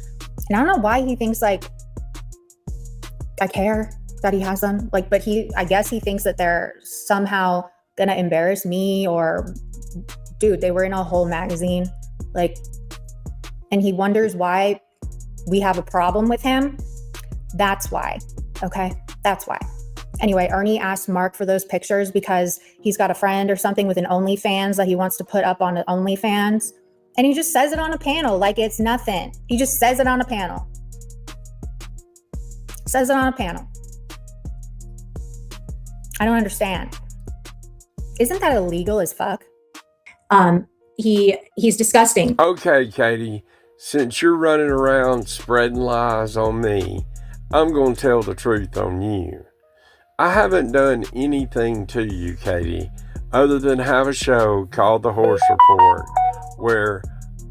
Speaker 2: And I don't know why he thinks like I care that he has them. Like, but I guess he thinks that they're somehow gonna embarrass me, or dude, they were in a whole magazine. Like, and he wonders why we have a problem with him. That's why. Okay. That's why. Anyway, Ernie asked Mark for those pictures because he's got a friend or something with an OnlyFans that he wants to put up on an OnlyFans. And he just says it on a panel like it's nothing. He just says it on a panel. Says it on a panel. I don't understand. Isn't that illegal as fuck? He's disgusting.
Speaker 9: Okay, Katie, since you're running around spreading lies on me, I'm going to tell the truth on you. I haven't done anything to you, Katie, other than have a show called The Horse Report, where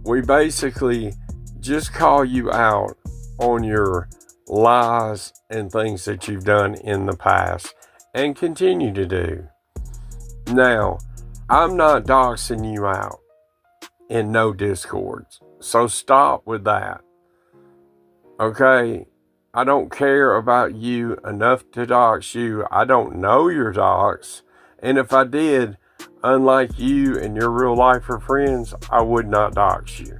Speaker 9: we basically just call you out on your lies and things that you've done in the past and continue to do. Now, I'm not doxing you out in no discords, so stop with that. Okay? I don't care about you enough to dox you. I don't know your dox. And if I did, unlike you and your real lifer friends, I would not dox you.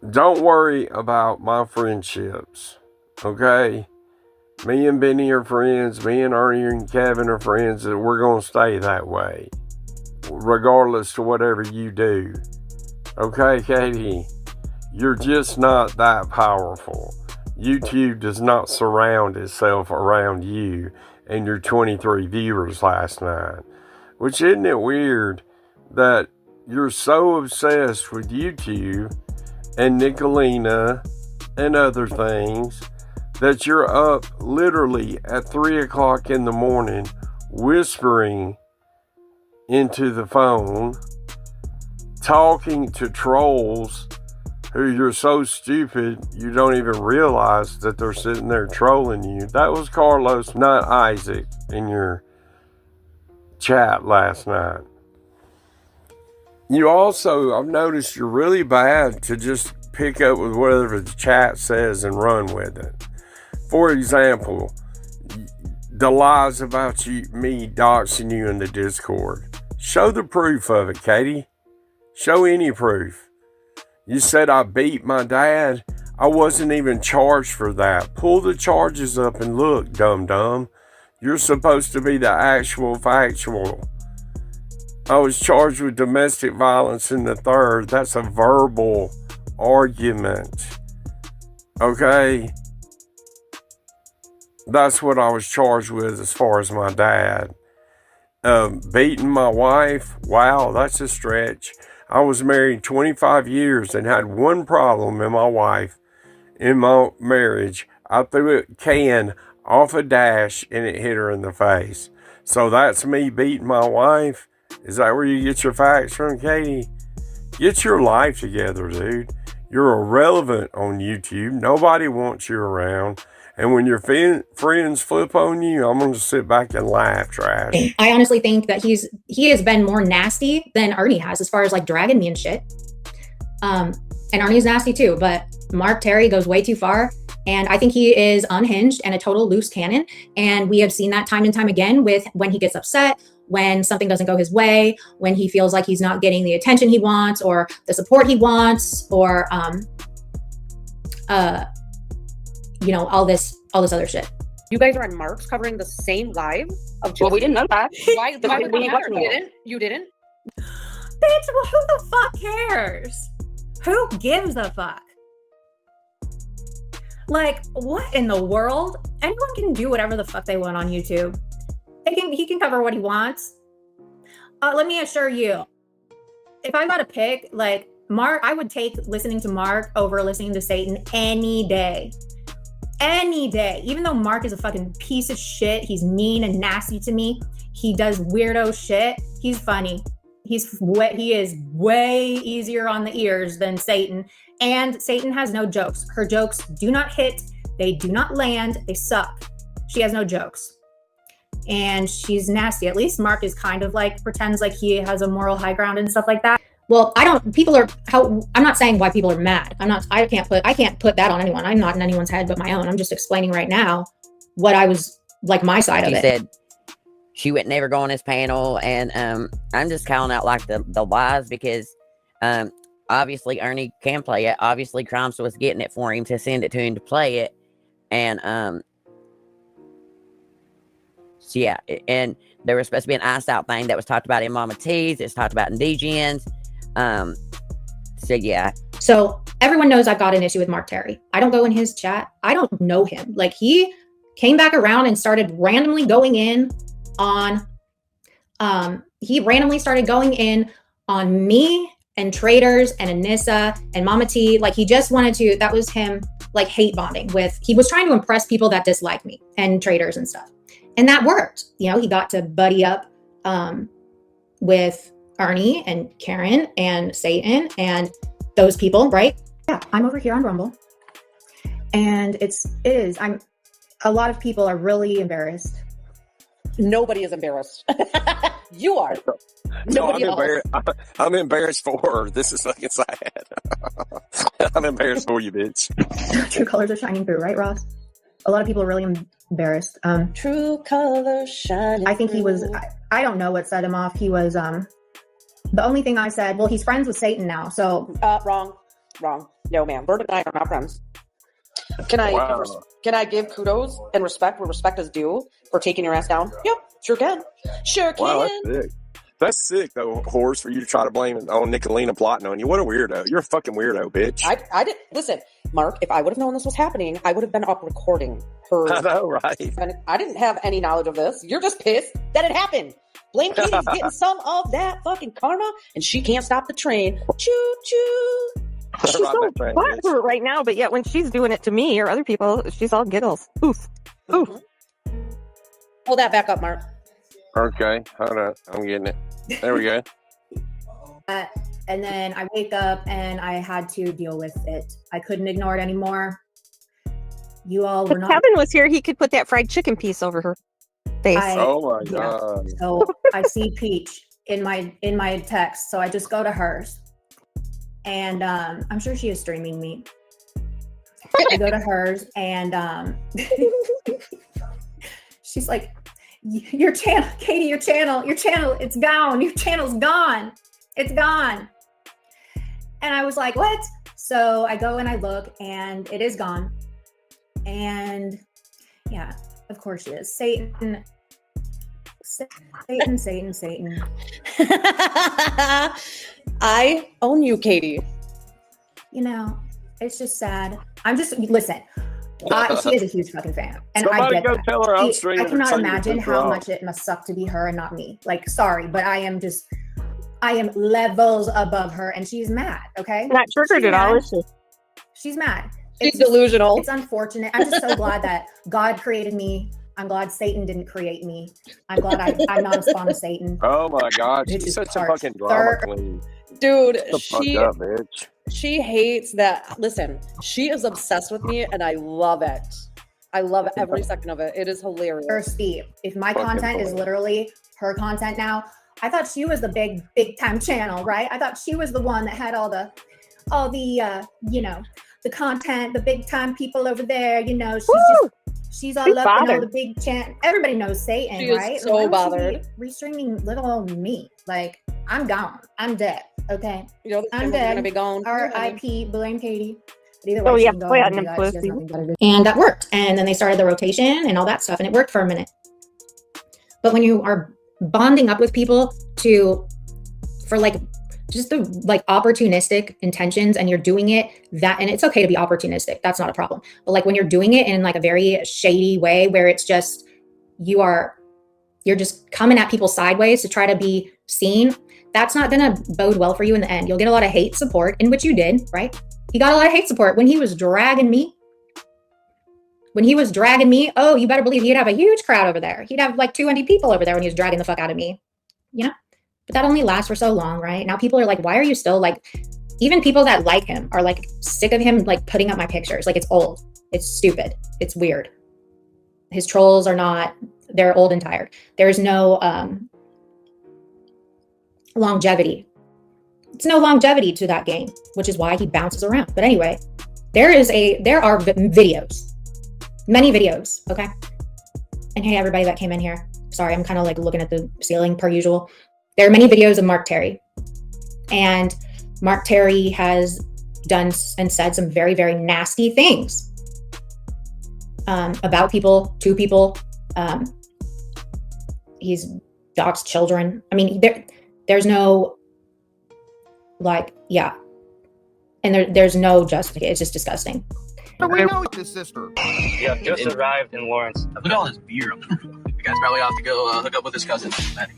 Speaker 9: Don't worry about my friendships. Okay? Me and Benny are friends. Me and Ernie and Kevin are friends. And we're going to stay that way, regardless to whatever you do. Okay, Katie? You're just not that powerful. YouTube does not surround itself around you and your 23 viewers last night. Which, isn't it weird that you're so obsessed with YouTube and Nicolina and other things that you're up literally at 3 o'clock in the morning whispering into the phone, talking to trolls who you're so stupid you don't even realize that they're sitting there trolling you. That was Carlos, not Isaac, in your chat last night. You also, I've noticed you're really bad to just pick up with whatever the chat says and run with it. For example, the lies about me doxing you in the Discord. Show the proof of it, Katie. Show any proof. You said I beat my dad. I wasn't even charged for that. Pull the charges up and look, dum-dum. You're supposed to be the actual factual. I was charged with domestic violence in the third. That's a verbal argument. Okay? That's what I was charged with as far as my dad. Beating my wife? Wow, that's a stretch. I was married 25 years and had one problem in my wife, in my marriage. I threw a can off a dash and it hit her in the face. So that's me beating my wife? Is that where you get your facts from, Katie? Get your life together, dude. You're irrelevant on YouTube. Nobody wants you around. And when your friends flip on you, I'm going to sit back and laugh, trash.
Speaker 2: I honestly think that he has been more nasty than Ernie has as far as like dragging me and shit. And Ernie's nasty too, but Mark Terry goes way too far. And I think he is unhinged and a total loose cannon. And we have seen that time and time again with when he gets upset, when something doesn't go his way, when he feels like he's not getting the attention he wants or the support he wants, or you know, all this other shit.
Speaker 10: You guys are on Mark's covering the same live of
Speaker 8: Well, we didn't know that.
Speaker 10: Why
Speaker 8: You
Speaker 10: didn't? You didn't?
Speaker 2: Bitch, well, who the fuck cares? Who gives a fuck? Like, what in the world? Anyone can do whatever the fuck they want on YouTube. He can cover what he wants. Let me assure you, if I got to pick, like, Mark, I would take listening to Mark over listening to Satan any day. Any day. Even though Mark is a fucking piece of shit, he's mean and nasty to me, he does weirdo shit, he's funny. He is way easier on the ears than Satan. And Satan has no jokes. Her jokes do not hit. They do not land. They suck. She has no jokes. And she's nasty. At least Mark is kind of like, pretends like he has a moral high ground and stuff like that. Well, I'm not saying why people are mad. I can't put that on anyone. I'm not in anyone's head but my own. I'm just explaining right now what I was like, my side of it.
Speaker 1: She said she would never go on his panel, and I'm just calling out like the lies, because obviously Ernie can play it. Obviously Crimes was getting it for him to send it to him to play it. And so yeah, and there was supposed to be an iced out thing that was talked about in Mama T's. It's talked about in DGN's. So yeah.
Speaker 2: So everyone knows I've got an issue with Mark Terry. I don't go in his chat. I don't know him. Like, he came back around and started randomly going in on me and Traders and Anissa and Mama T. Like, he just wanted to, that was him like hate bonding with, he was trying to impress people that dislike me and Traders and stuff. And that worked. You know, he got to buddy up with Ernie and Karen and Satan and those people, right? Yeah, I'm over here on Rumble. And a lot of people are really embarrassed.
Speaker 10: Nobody is embarrassed. You are. Nobody else.
Speaker 9: I'm embarrassed for her. This is fucking sad. I'm embarrassed for you, bitch.
Speaker 2: True colors are shining through, right, Ross? A lot of people are really embarrassed.
Speaker 10: True colors shining.
Speaker 2: I think he was, I don't know what set him off. He was, the only thing I said, well, he's friends with Satan now, so.
Speaker 10: Wrong. No, ma'am. Bert and I are not friends. Can I give kudos and respect where respect is due for taking your ass down? Yep, sure can.
Speaker 9: Wow, that's sick. That's sick, though, horse, for you to try to blame it on Nicolina plotting on you. What a weirdo. You're a fucking weirdo, bitch.
Speaker 10: I did. Listen, Mark, if I would have known this was happening, I would have been up recording her.
Speaker 9: I know, right?
Speaker 10: And I didn't have any knowledge of this. You're just pissed that it happened. Blame Katie's getting some of that fucking karma, and she can't stop the train. Choo choo.
Speaker 8: She's so butthurt right now, but yet when she's doing it to me or other people, she's all giggles. Oof. Oof.
Speaker 10: Pull that back up, Mark.
Speaker 9: Okay, hold on. I'm getting it. There we go.
Speaker 2: And then I wake up and I had to deal with it. I couldn't ignore it anymore. You all were not.
Speaker 8: If Kevin was here, he could put that fried chicken piece over her face.
Speaker 9: Oh my God.
Speaker 2: So I see Peach in my text, so I just go to hers. And I'm sure she is streaming me. I go to hers and she's like, your channel, Katie, your channel, it's gone. Your channel's gone. It's gone. And I was like, what? So I go and I look and it is gone. And yeah, of course she is. Satan.
Speaker 10: I own you, Katie.
Speaker 2: You know, it's just sad. Listen, she is a huge fucking fan. And
Speaker 9: somebody
Speaker 2: I get
Speaker 9: go
Speaker 2: that.
Speaker 9: tell her I'm streaming.
Speaker 2: I cannot imagine how much it must suck to be her and not me. Like, sorry, but I am just, I am levels above her, and she's mad. Okay,
Speaker 11: That triggered
Speaker 2: She's
Speaker 11: it all.
Speaker 2: mad.
Speaker 11: Is she?
Speaker 2: She's mad.
Speaker 10: She's
Speaker 2: It's just-
Speaker 10: delusional.
Speaker 2: It's unfortunate. I'm just so glad that God created me. I'm glad Satan didn't create me. I'm glad I'm not a spawn of Satan.
Speaker 9: Oh my God,
Speaker 2: Bitch
Speaker 9: she's
Speaker 2: is
Speaker 9: such a
Speaker 2: parched.
Speaker 9: fucking drama queen.
Speaker 10: Dude,
Speaker 9: Shut the fuck
Speaker 10: she
Speaker 9: up, bitch.
Speaker 10: she hates that. Listen, she is obsessed with me, and I love it. I love every second of it. It is hilarious.
Speaker 2: Or Steve, if my
Speaker 9: Fucking
Speaker 2: content is
Speaker 9: funny.
Speaker 2: literally her content now, I thought she was the big time channel, right? I thought she was the one that had all the you know, the content, the big time people over there. You know, she's all
Speaker 11: She's
Speaker 2: up in all
Speaker 11: bothered.
Speaker 2: the big chat. Everybody knows Satan,
Speaker 10: She is
Speaker 2: right?
Speaker 10: so
Speaker 2: Why would
Speaker 10: bothered.
Speaker 2: she be restreaming little old me. Like, I'm gone. I'm dead. Okay.
Speaker 10: You know, the
Speaker 2: I'm
Speaker 10: cameras are
Speaker 2: dead.
Speaker 10: gonna be gone.
Speaker 2: R.I.P. Blame Katie. But either way,
Speaker 11: Oh,
Speaker 2: she
Speaker 11: yeah,
Speaker 2: can go ahead and do
Speaker 11: platinum
Speaker 2: that. She has
Speaker 11: pussy.
Speaker 2: nothing better to do. And that worked. And then they started the rotation and all that stuff, and it worked for a minute. But when you are bonding up with people for like just the like opportunistic intentions, and you're doing it that, and it's okay to be opportunistic, that's not a problem. But like when you're doing it in like a very shady way where it's just you're just coming at people sideways to try to be seen, that's not gonna bode well for you in the end. You'll get a lot of hate support, in which you did, right? He got a lot of hate support when he was dragging me. Oh, you better believe he'd have a huge crowd over there. He'd have like 200 people over there when he was dragging the fuck out of me, you know? But that only lasts for so long, right? Now people are like, why are you still like, even people that like him are like sick of him like putting up my pictures. Like, it's old, it's stupid, it's weird. His trolls are not, they're old and tired. There's no longevity. It's no longevity to that game, which is why he bounces around. But anyway, there are videos, many videos, okay? And hey, everybody that came in here, sorry, I'm kind of like looking at the ceiling per usual. There are many videos of Mark Terry, and Mark Terry has done and said some very, very nasty things about people, to people. He's doxed children. I mean, there's no, like, yeah. And there's no justification. It's just disgusting.
Speaker 12: We know his sister.
Speaker 13: Yeah, just arrived in Lawrence. Look at all this beer. You guys probably have to go hook up with his cousin.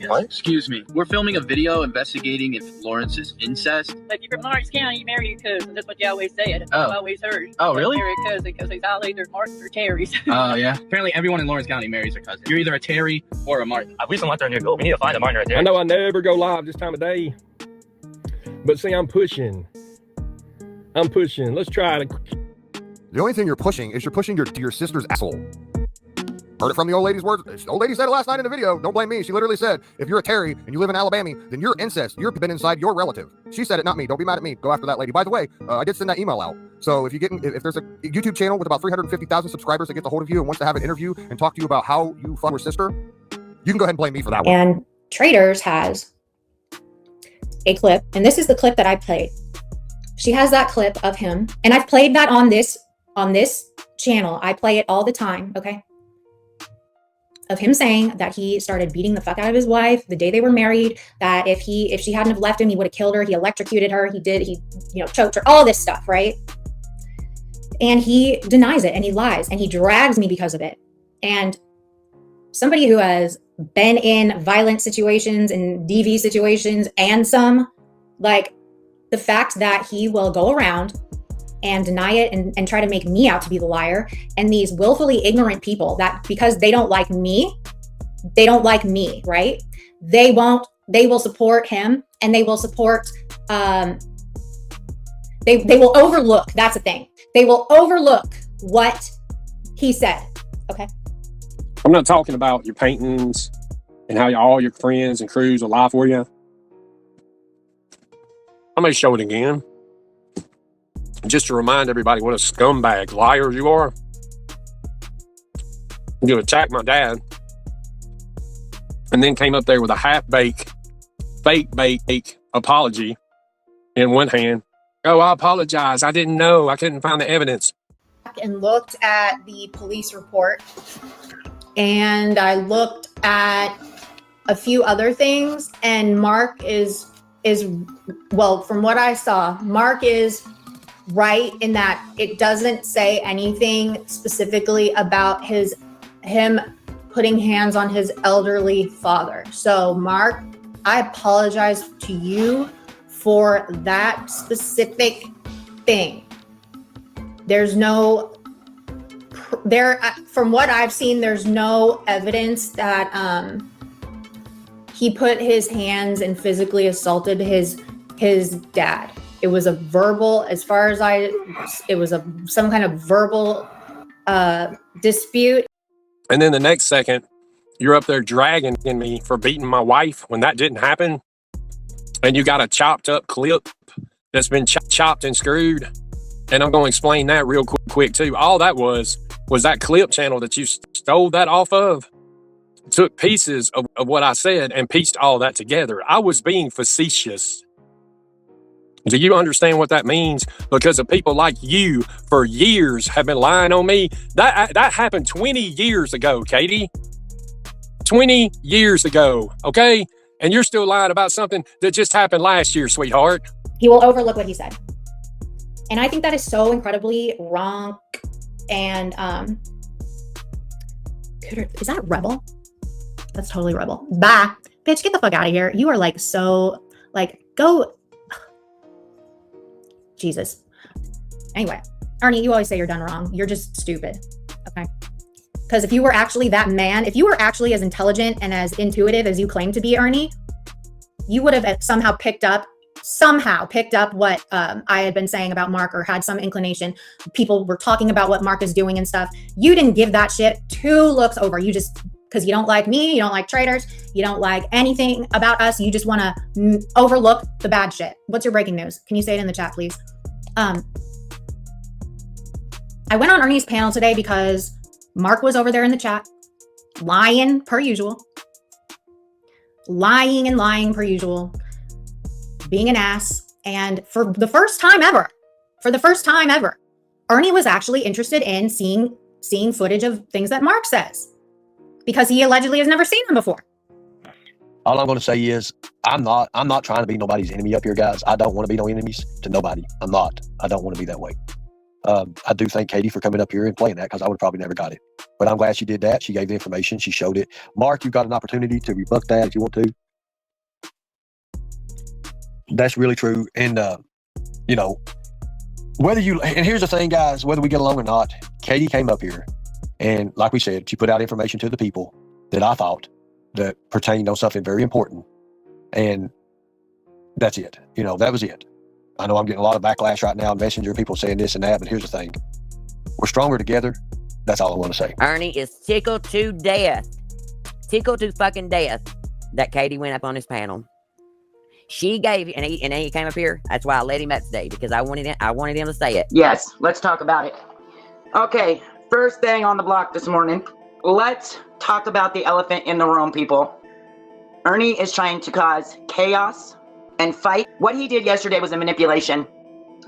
Speaker 12: What?
Speaker 13: Excuse me. We're filming a video investigating if Lawrence is incest.
Speaker 14: If you're from Lawrence County, you marry your cousin. That's what you always say.
Speaker 13: Oh.
Speaker 14: I've always heard.
Speaker 13: Oh, really?
Speaker 14: You marry a cousin because he's all either Martin or Terry's.
Speaker 13: Oh, yeah. Apparently everyone in Lawrence County marries their cousin. You're either a Terry or a Martin.
Speaker 15: We just don't let there near go. We need to find a Martin right there.
Speaker 16: I know I never go live this time of day, but see, I'm pushing. Let's try to.
Speaker 12: The only thing you're pushing is your sister's asshole. Heard it from the old lady's words. The old lady said it last night in the video. Don't blame me. She literally said, if you're a Terry and you live in Alabama, then you're incest. You've been inside your relative. She said it, not me. Don't be mad at me. Go after that lady. By the way, I did send that email out. So if there's a YouTube channel with about 350,000 subscribers that gets a hold of you and wants to have an interview and talk to you about how you fuck your sister, you can go ahead and blame me for that one.
Speaker 2: And Traders has a clip, and this is the clip that I played. She has that clip of him, and I've played that on this channel. I play it all the time, okay? Of him saying that he started beating the fuck out of his wife the day they were married, that if she hadn't have left him, he would have killed her, he electrocuted her, he choked her, all this stuff, right? And he denies it, and he lies, and he drags me because of it. And somebody who has been in violent situations and DV situations and some, like, the fact that he will go around and deny it and try to make me out to be the liar, and these willfully ignorant people that because they don't like me, right? They will support him, and they will support, they will overlook, that's the thing. They will overlook what he said, okay?
Speaker 16: I'm not talking about your paintings and how all your friends and crews will lie for you. I may show it again, just to remind everybody what a scumbag liar you are. You attacked my dad, and then came up there with a half-baked, fake apology in one hand. Oh, I apologize. I didn't know. I couldn't find the evidence.
Speaker 2: And looked at the police report, and I looked at a few other things, and Mark is well, from what I saw, Mark is right in that it doesn't say anything specifically about him putting hands on his elderly father. So Mark I apologize to you for that specific thing. There's no, from what I've seen, there's no evidence that he put his hands and physically assaulted his dad. It was a verbal, as far as it was some kind of verbal dispute.
Speaker 16: And then the next second, you're up there dragging me for beating my wife when that didn't happen. And you got a chopped up clip that's been chopped and screwed. And I'm going to explain that real quick too. All that was that clip channel that you stole that off of. Took pieces of what I said and pieced all that together. I was being facetious. Do you understand what that means? Because of people like you for years have been lying on me. That happened 20 years ago, Katie. 20 years ago, okay? And you're still lying about something that just happened last year, sweetheart.
Speaker 2: He will overlook what he said. And I think that is so incredibly wrong. And is that Rebel? That's totally Rebel. Bye. Bitch, get the fuck out of here. You are like so, like, go. Jesus. Anyway, Ernie, you always say you're done wrong. You're just stupid. Okay? Because if you were actually that man, if you were actually as intelligent and as intuitive as you claim to be, Ernie, you would have somehow picked up what I had been saying about Mark, or had some inclination. People were talking about what Mark is doing and stuff. You didn't give that shit 2 looks over. You just, because you don't like me, you don't like traders, you don't like anything about us. You just want to overlook the bad shit. What's your breaking news? Can you say it in the chat, please? I went on Ernie's panel today because Mark was over there in the chat, lying per usual. Lying and lying per usual. Being an ass. And for the first time ever, Ernie was actually interested in seeing footage of things that Mark says, because he allegedly has never seen them before.
Speaker 3: All I'm going to say is I'm not trying to be nobody's enemy up here, guys. I don't want to be no enemies to nobody. I'm not. I don't want to be that way. I do thank Katie for coming up here and playing that, because I would have probably never got it. But I'm glad she did that. She gave the information. She showed it. Mark, you've got an opportunity to rebut that if you want to. That's really true. And, you know, and here's the thing, guys, whether we get along or not, Katie came up here and, like we said, she put out information to the people that I thought that pertained on something very important. And that's it. You know, that was it. I know I'm getting a lot of backlash right now on Messenger, people saying this and that, but here's the thing. We're stronger together. That's all I want to say.
Speaker 1: Ernie is tickled to death. Tickled to fucking death that Katie went up on his panel. She gave, and he came up here. That's why I let him up today, because I wanted him to say it.
Speaker 10: Yes, let's talk about it. Okay, first thing on the block this morning. Let's talk about the elephant in the room, people. Ernie is trying to cause chaos and fight. What he did yesterday was a manipulation.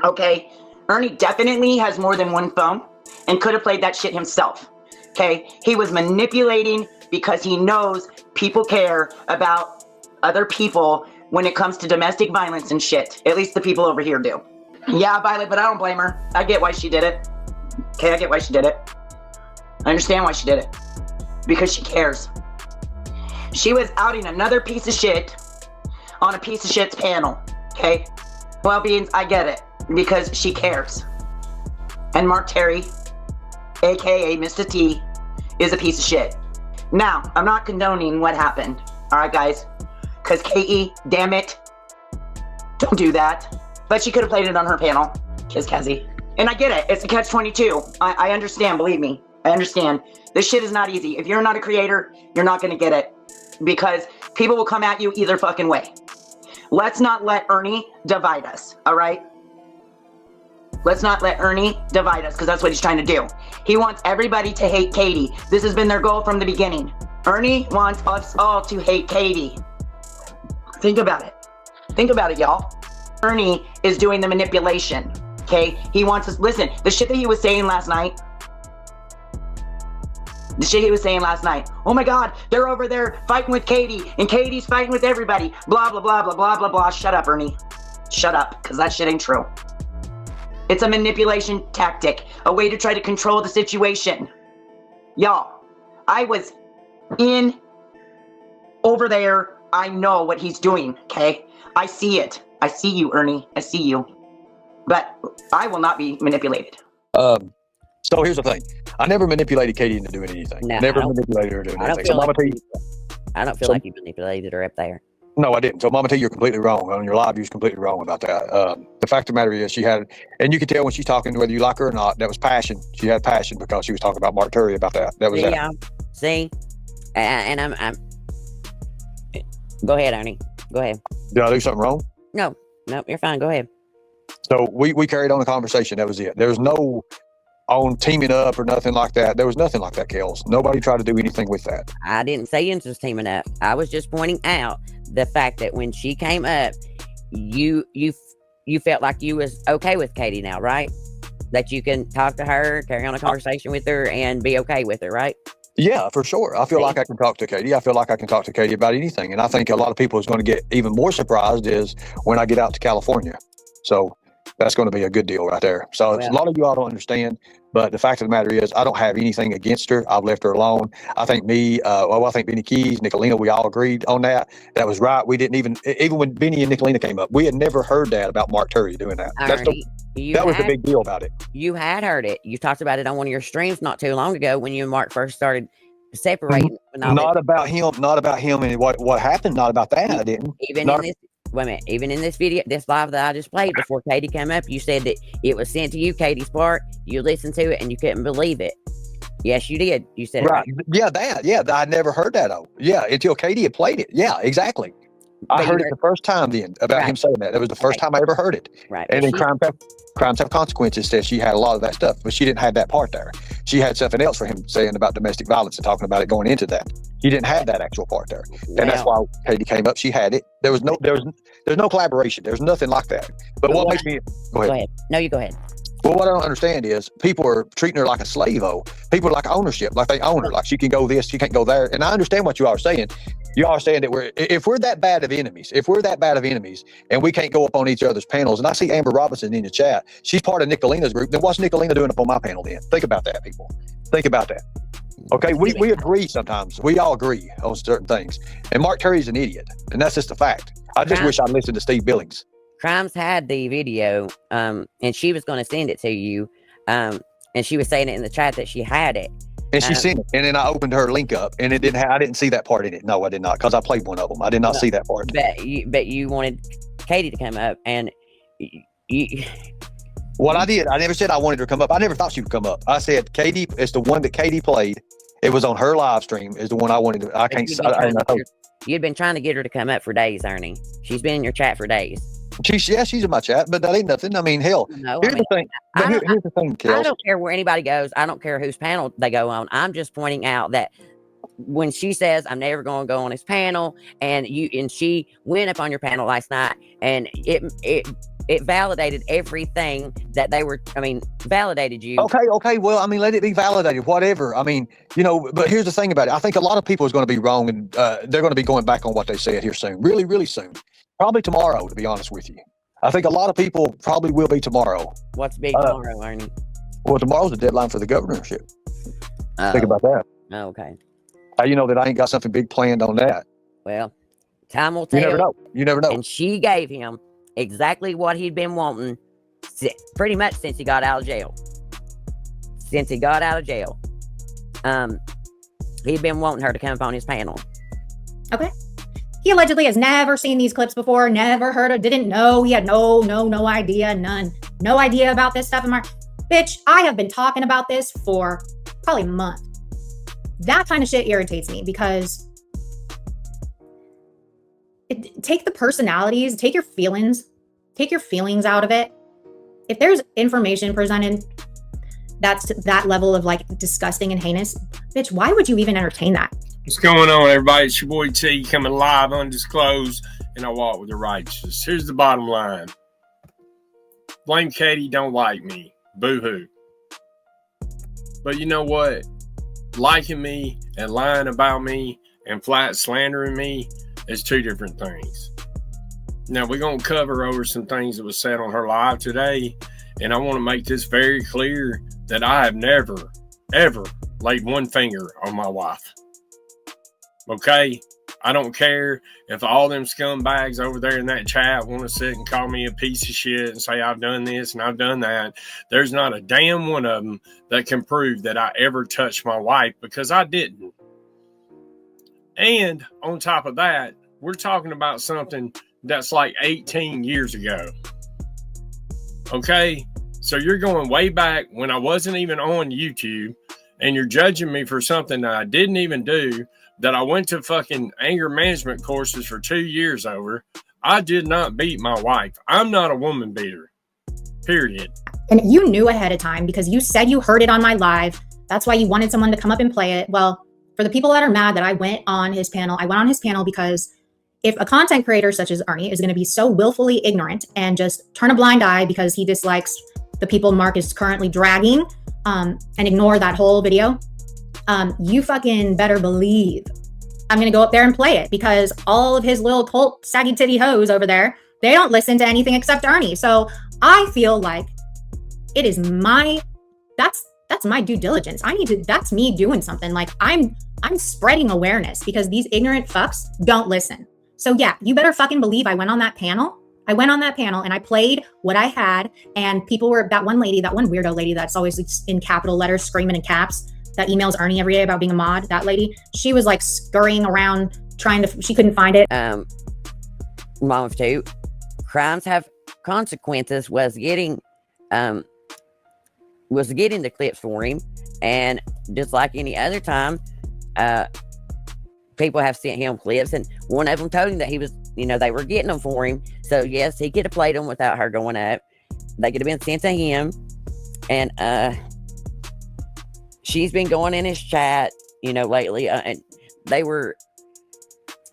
Speaker 10: Okay, Ernie definitely has more than one phone and could have played that shit himself. Okay, he was manipulating because he knows people care about other people when it comes to domestic violence and shit. At least the people over here do. Yeah, Violet, but I don't blame her. I get why she did it. Okay, I get why she did it. I understand why she did it. Because she cares. She was outing another piece of shit on a piece of shit's panel. Okay? Well, Beans, I get it. Because she cares. And Mark Terry, aka Mr. T, is a piece of shit. Now, I'm not condoning what happened. Alright, guys? Because K.E., damn it, don't do that. But she could have played it on her panel. Kiss Kazi. And I get it. It's a catch-22. I understand. Believe me. I understand. This shit is not easy. If you're not a creator, you're not going to get it. Because people will come at you either fucking way. Let's not let Ernie divide us. All right? Let's not let Ernie divide us, because that's what he's trying to do. He wants everybody to hate Katie. This has been their goal from the beginning. Ernie wants us all to hate Katie. Think about it. Think about it, y'all. Ernie is doing the manipulation, okay? He wants us, listen, the shit that he was saying last night, oh my God, they're over there fighting with Katie, and Katie's fighting with everybody, blah, blah, blah, blah, blah, blah, blah. Shut up, Ernie. Shut up, because that shit ain't true. It's a manipulation tactic, a way to try to control the situation. Y'all, I was over there I know what he's doing, okay? I see it. I see you, Ernie. I see you. But I will not be manipulated.
Speaker 3: So here's the thing. I never manipulated Katie into doing anything.
Speaker 1: No,
Speaker 3: Never manipulated her to do
Speaker 1: I don't
Speaker 3: anything.
Speaker 1: feel
Speaker 3: So Mama
Speaker 1: like
Speaker 3: T,
Speaker 1: I don't feel
Speaker 3: So-
Speaker 1: like you manipulated her up there.
Speaker 3: no, I didn't. So Mama T, you're completely wrong. On your live, you're completely wrong about that. The fact of the matter is she had, and you can tell when she's talking, whether you like her or not, that was passion. She had passion because she was talking about Mark Turry about that. That was that.
Speaker 1: Yeah. See? And I'm go ahead, Ernie. Go ahead.
Speaker 3: Did I do something wrong?
Speaker 1: No, you're fine. Go ahead.
Speaker 3: So we carried on the conversation. That was it. There was no on teaming up or nothing like that. There was nothing like that, Kels. Nobody tried to do anything with that.
Speaker 1: I didn't say you was teaming up. I was just pointing out the fact that when she came up, you felt like you was okay with Katie now, right? That you can talk to her, carry on a conversation with her, and be okay with her, right?
Speaker 3: Yeah, for sure. I feel like I can talk to Katie. I feel like I can talk to Katie about anything. And I think a lot of people is going to get even more surprised is when I get out to California. So that's going to be a good deal right there. So a lot of you all don't understand, but the fact of the matter is I don't have anything against her. I've left her alone. I think I think Benny Keys, Nicolina, we all agreed on that. That was right. We didn't even when Benny and Nicolina came up, we had never heard that about Mark Turry doing that. That was the big deal about it.
Speaker 1: You had heard it. You talked about it on one of your streams not too long ago when you and Mark first started separating.
Speaker 3: Not about him and what happened. Not about that. I didn't.
Speaker 1: Even in this video, this live that I just played before Katie came up, you said that it was sent to you, Katie's part. You listened to it and you couldn't believe it. Yes, you did. You said
Speaker 3: right.
Speaker 1: It right.
Speaker 3: Yeah, that. Yeah, I never heard that. Yeah, until Katie had played it. Yeah, exactly. I heard it the first time then about him saying that. That was the first time I ever heard it.
Speaker 1: Right.
Speaker 3: And then Crimes Have Consequences said she had a lot of that stuff, but she didn't have that part there. She had something else for him saying about domestic violence and talking about it going into that. She didn't have that actual part there. And that's why Katie came up. She had it. There's no collaboration. There's nothing like that. But what makes me go ahead.
Speaker 1: No, you go ahead.
Speaker 3: Well, what I don't understand is people are treating her like a slave. People are like ownership, like they own her, like she can go this, she can't go there. And I understand what you are saying. You are saying that if we're that bad of enemies, and we can't go up on each other's panels, and I see Amber Robinson in the chat, she's part of Nicolina's group, then what's Nicolina doing up on my panel then? Think about that, people. Think about that. Okay, we agree sometimes. We all agree on certain things. And Mark Turry's an idiot, and that's just a fact. I just wish I'd listened to Steve Billings.
Speaker 1: Crimes had the video, and she was going to send it to you, and she was saying it in the chat that she had it.
Speaker 3: And she sent it, and then I opened her link up, and it didn't. I didn't see that part in it. No, I did not, because I played one of them. I did not see that part.
Speaker 1: But you wanted Katie to come up, and you.
Speaker 3: What I did, I never said I wanted her to come up. I never thought she would come up. I said Katie is the one that Katie played. It was on her live stream. Is the one I wanted to. I can't.
Speaker 1: You'd been trying to get her to come up for days, Ernie. She's been in your chat for days.
Speaker 3: She's in my chat, but that ain't nothing. I mean, hell. Here's the thing. Here's the thing, Kels.
Speaker 1: I don't care where anybody goes. I don't care whose panel they go on. I'm just pointing out that when she says I'm never going to go on his panel, and she went up on your panel last night, and it validated everything that they were. I mean, validated you.
Speaker 3: Okay. Well, I mean, let it be validated. Whatever. I mean, but here's the thing about it. I think a lot of people is going to be wrong, and they're going to be going back on what they said here soon. Really, really soon. Probably tomorrow, to be honest with you. I think a lot of people probably will be tomorrow.
Speaker 1: What's big tomorrow, Ernie?
Speaker 3: Well, tomorrow's the deadline for the governorship. Think about that.
Speaker 1: Oh, okay.
Speaker 3: How you know that I ain't got something big planned on that?
Speaker 1: Well, time will tell.
Speaker 3: You never know.
Speaker 1: And she gave him exactly what he'd been wanting pretty much since he got out of jail. He'd been wanting her to come up on his panel.
Speaker 2: Okay. He allegedly has never seen these clips before, never heard of, didn't know. He had no idea, none. No idea about this stuff. Bitch, I have been talking about this for probably a month. That kind of shit irritates me because take the personalities, take your feelings out of it. If there's information presented that's that level of like disgusting and heinous, bitch, why would you even entertain that?
Speaker 11: What's going on, everybody? It's your boy T coming live undisclosed, and I walk with the righteous. Here's the bottom line. Blame Katie, don't like me. Boo-hoo. But you know what? Liking me and lying about me and flat slandering me is two different things. Now, we're going to cover over some things that was said on her live today, and I want to make this very clear that I have never, ever laid one finger on my wife. Okay? I don't care if all them scumbags over there in that chat want to sit and call me a piece of shit and say I've done this and I've done that. There's not a damn one of them that can prove that I ever touched my wife, because I didn't. And on top of that, we're talking about something that's like 18 years ago. Okay? So you're going way back when I wasn't even on YouTube, and you're judging me for something that I didn't even do, that I went to fucking anger management courses for 2 years over. I did not beat my wife. I'm not a woman beater. Period.
Speaker 2: And you knew ahead of time because you said you heard it on my live. That's why you wanted someone to come up and play it. Well, for the people that are mad that I went on his panel, I went on his panel because if a content creator such as Ernie is going to be so willfully ignorant and just turn a blind eye because he dislikes the people Mark is currently dragging, and ignore that whole video, you fucking better believe I'm going to go up there and play it, because all of his little cult saggy titty hoes over there, they don't listen to anything except Ernie. So I feel like it is that's my due diligence. That's me doing something. Like I'm spreading awareness because these ignorant fucks don't listen. So yeah, you better fucking believe I went on that panel. I went on that panel and I played what I had, and people were, that one weirdo lady that's always in capital letters screaming in caps that emails Ernie every day about being a mod, that lady, she was like scurrying around she couldn't find it.
Speaker 1: Mom of two, crimes have consequences was getting the clips for him, and just like any other time, people have sent him clips, and one of them told him that he was, they were getting them for him. So yes, he could have played them without her going up. They could have been sent to him, and she's been going in his chat, lately, and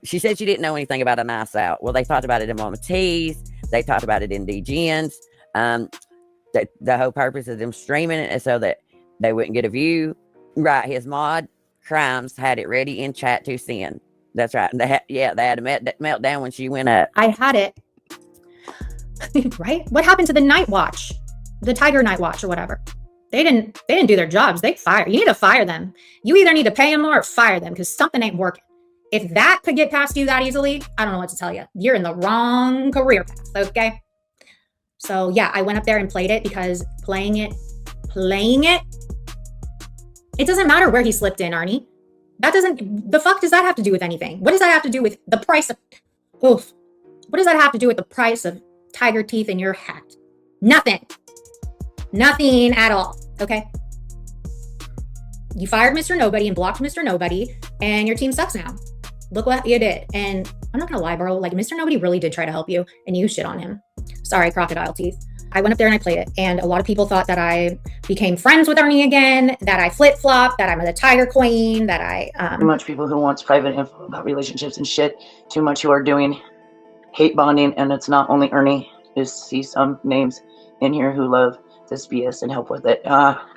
Speaker 1: she said she didn't know anything about a nice out. Well, they talked about it in Mama T's. They talked about it in DGN's. The whole purpose of them streaming it is so that they wouldn't get a view. Right, his mod crimes had it ready in chat to send. That's right. They had a meltdown when she went up.
Speaker 2: I had it. Right? What happened to the night watch? The Tiger Night Watch or whatever? They didn't do their jobs. They fired. You need to fire them. You either need to pay them more or fire them, because something ain't working. If that could get past you that easily, I don't know what to tell you. You're in the wrong career path, okay? So yeah, I went up there and played it because playing it, it doesn't matter where he slipped in, Arnie. The fuck does that have to do with anything? What does that have to do with the price of, what does that have to do with the price of tiger teeth in your hat? Nothing. Nothing at all, okay? You fired Mr. Nobody and blocked Mr. Nobody, and your team sucks now. Look what you did. And I'm not gonna lie, bro, like Mr. Nobody really did try to help you, and you shit on him. Sorry, crocodile teeth. I went up there and I played it, and a lot of people thought that I became friends with Ernie again, that I flip-flop, that I'm the tiger queen, that I
Speaker 10: Too much people who wants private info about relationships and shit. Too much who are doing hate bonding, and it's not only Ernie. Just see some names in here who love this BS and help with it.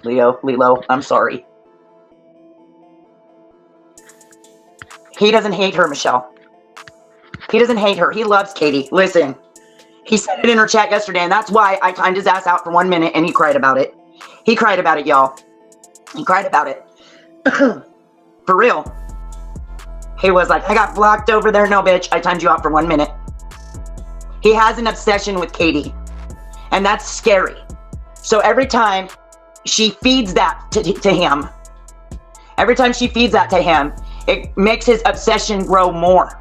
Speaker 10: Lilo, I'm sorry. He doesn't hate her, Michelle. He doesn't hate her. He loves Katie. Listen, he said it in her chat yesterday, and that's why I timed his ass out for 1 minute, and he cried about it. He cried about it, y'all. He cried about it. For real. He was like, I got blocked over there. No, bitch. I timed you out for 1 minute. He has an obsession with Katie, and that's scary. So every time she feeds that to him, it makes his obsession grow more.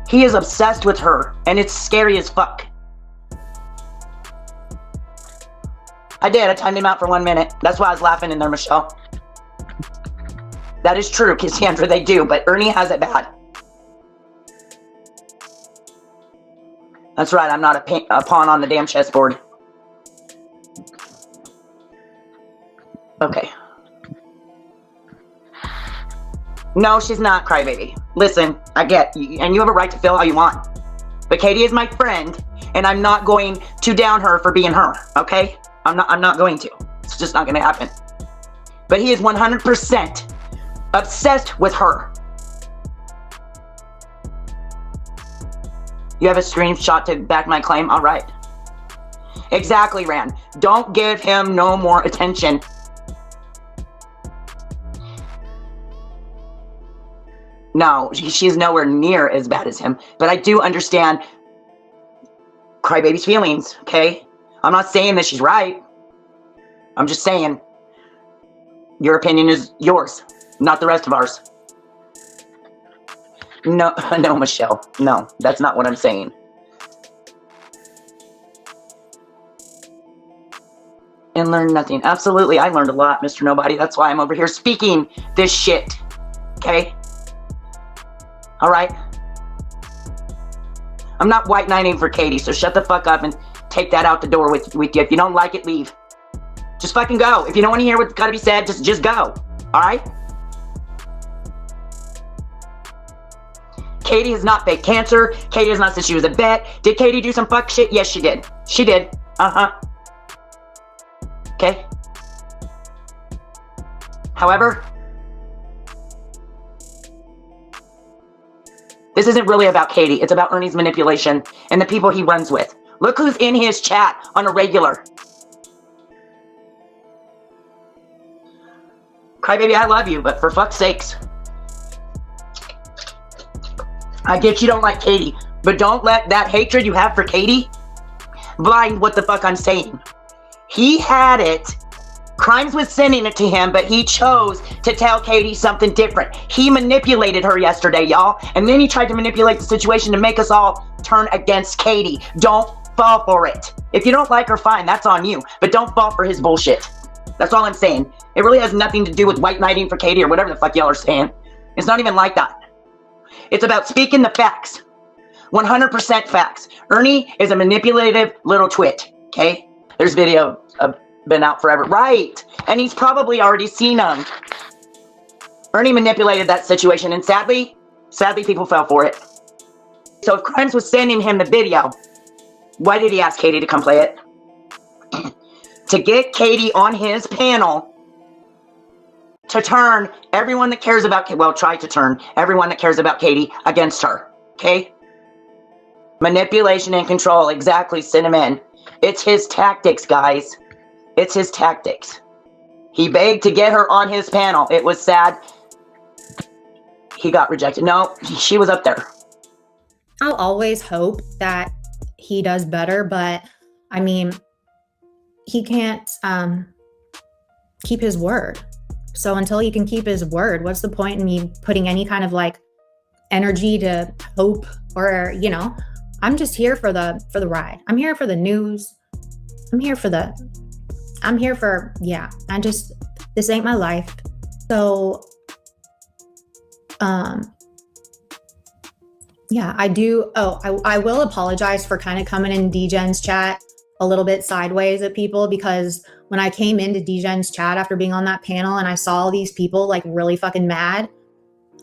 Speaker 10: He is obsessed with her, and it's scary as fuck. I timed him out for 1 minute. That's why I was laughing in there, Michelle. That is true, Cassandra, they do, but Ernie has it bad. That's right, I'm not a pawn on the damn chessboard. Okay. No, she's not, crybaby. Listen, I get you, and you have a right to feel how you want. But Katie is my friend, and I'm not going to down her for being her, okay? I'm not going to. It's just not going to happen. But he is 100% obsessed with her. You have a screenshot to back my claim? All right. Exactly, Rand. Don't give him no more attention. No, she's nowhere near as bad as him. But I do understand Crybaby's feelings, okay? I'm not saying that she's right. I'm just saying your opinion is yours, not the rest of ours. No, no, Michelle. No, that's not what I'm saying. And learn nothing. Absolutely, I learned a lot, Mr. Nobody. That's why I'm over here speaking this shit. Okay? All right? I'm not white knighting for Katie, so shut the fuck up and take that out the door with you. If you don't like it, leave. Just fucking go. If you don't want to hear what's got to be said, just go. All right? Katie has not faked cancer. Katie has not said she was a vet. Did Katie do some fuck shit? Yes, she did. She did. Uh-huh. Okay? However, this isn't really about Katie. It's about Ernie's manipulation and the people he runs with. Look who's in his chat on a regular. Crybaby, I love you, but for fuck's sakes. I get you don't like Katie, but don't let that hatred you have for Katie blind what the fuck I'm saying. He had it. Crimes was sending it to him, but he chose to tell Katie something different. He manipulated her yesterday, y'all. And then he tried to manipulate the situation to make us all turn against Katie. Don't fall for it. If you don't like her, fine, that's on you. But don't fall for his bullshit. That's all I'm saying. It really has nothing to do with white knighting for Katie or whatever the fuck y'all are saying. It's not even like that. It's about speaking the facts. 100% facts. Ernie is a manipulative little twit, okay? There's video been out forever. Right. And he's probably already seen them. Ernie manipulated that situation, and sadly, people fell for it. So if Crimes was sending him the video, why did he ask Katie to come play it? To get Katie on his panel to turn everyone that cares about, well, try to turn everyone that cares about Katie against her, okay? Manipulation and control, exactly, send him in. It's his tactics, guys. It's his tactics. He begged to get her on his panel. It was sad. He got rejected. No, she was up there.
Speaker 2: I'll always hope that he does better, but I mean, he can't keep his word. So until he can keep his word, what's the point in me putting any kind of like energy to hope or, you know, I'm just here for the ride. I'm here for the news. Yeah, this ain't my life. So, yeah, I do. Oh, I will apologize for kind of coming in DGen's chat a little bit sideways at people, because when I came into DGen's chat after being on that panel and I saw all these people like really fucking mad,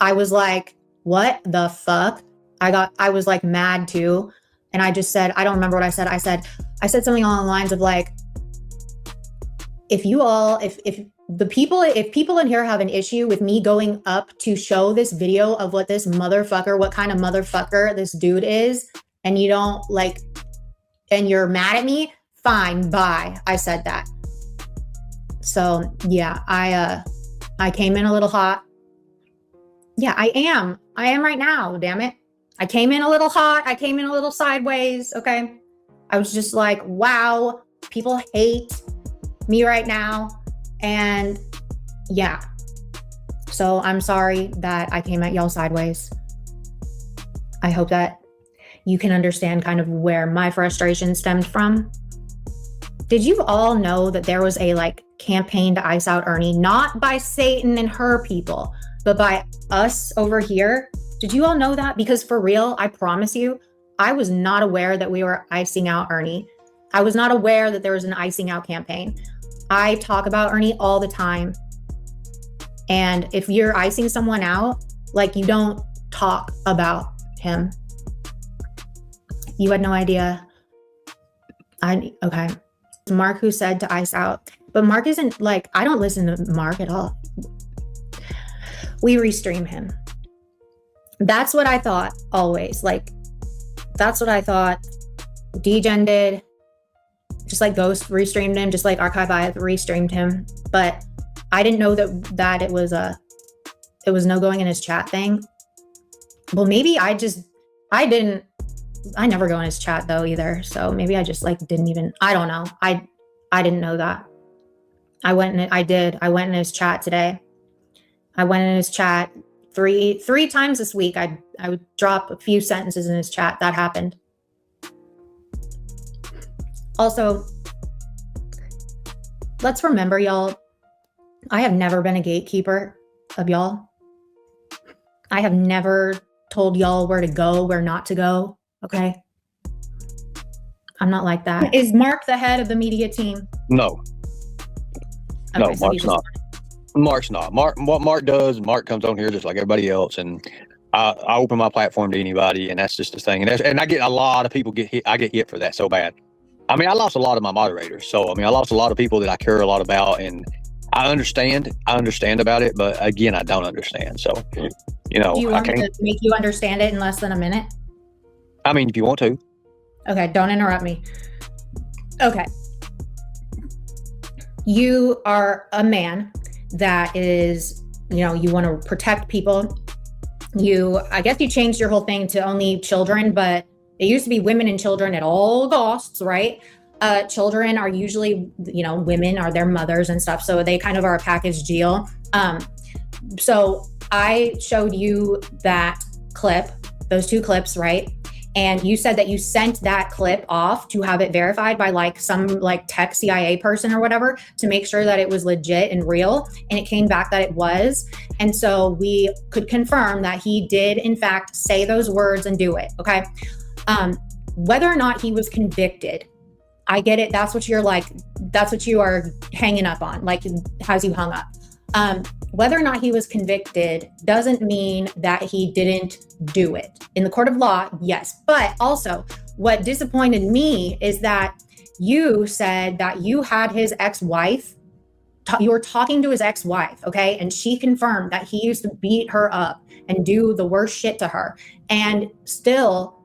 Speaker 2: I was like, what the fuck? I was like mad too. And I just said, I don't remember what I said. I said something along the lines of like, if people in here have an issue with me going up to show this video of what this motherfucker, what kind of motherfucker this dude is, and you don't like, and you're mad at me, fine, bye. I said that. So yeah, I came in a little hot. Yeah, I am right now, damn it. I came in a little hot. I came in a little sideways. Okay. I was just like, wow, people hate me right now. And yeah. So I'm sorry that I came at y'all sideways. I hope that you can understand kind of where my frustration stemmed from. Did you all know that there was a like campaign to ice out Ernie, not by Satan and her people, but by us over here? Did you all know that? Because for real, I promise you, I was not aware that we were icing out Ernie. I was not aware that there was an icing out campaign. I talk about Ernie all the time. And if you're icing someone out, like you don't talk about him. You had no idea. Okay. Mark who said to ice out. But Mark isn't like, I don't listen to Mark at all. We restream him. That's what I thought always. Like, that's what I thought DGen did. Just like Ghost restreamed him, just like Archive I restreamed him. But I didn't know that it was no going in his chat thing. Well, maybe I never go in his chat though either. So maybe I just like didn't even, I don't know. I didn't know that. I went in his chat today. I went in his chat three times this week. I would drop a few sentences in his chat. That happened. Also, let's remember, y'all, I have never been a gatekeeper of y'all. I have never told y'all where to go, where not to go. Okay. I'm not like that. Is Mark the head of the media team?
Speaker 3: No.
Speaker 2: Okay,
Speaker 3: No,
Speaker 2: so
Speaker 3: Mark's not. Mark's not. What Mark does, Mark comes on here just like everybody else, and I open my platform to anybody, and that's just the thing. And I get a lot of people get hit. I get hit for that so bad. I mean, I lost a lot of my moderators, so I mean, I lost a lot of people that I care a lot about, and I understand about it, but again, I don't understand. So, you know,
Speaker 2: do you want me to make you understand it in less than a minute?
Speaker 3: I mean, if you want to.
Speaker 2: Okay, don't interrupt me. Okay. You are a man that is, you know, you want to protect people. I guess you changed your whole thing to only children, but it used to be women and children at all costs, right? Children are usually, you know, women are their mothers and stuff. So they kind of are a package deal. So I showed you that clip, those two clips, right? And you said that you sent that clip off to have it verified by like some like tech CIA person or whatever to make sure that it was legit and real. And it came back that it was. And so we could confirm that he did in fact say those words and do it. Okay. Whether or not he was convicted, I get it. That's what you're like, that's what you are hanging up on, like has you hung up. Whether or not he was convicted doesn't mean that he didn't do it. In the court of law, yes. But also, what disappointed me is that you said that you had his ex-wife, you were talking to his ex-wife, okay? And she confirmed that he used to beat her up and do the worst shit to her. And still,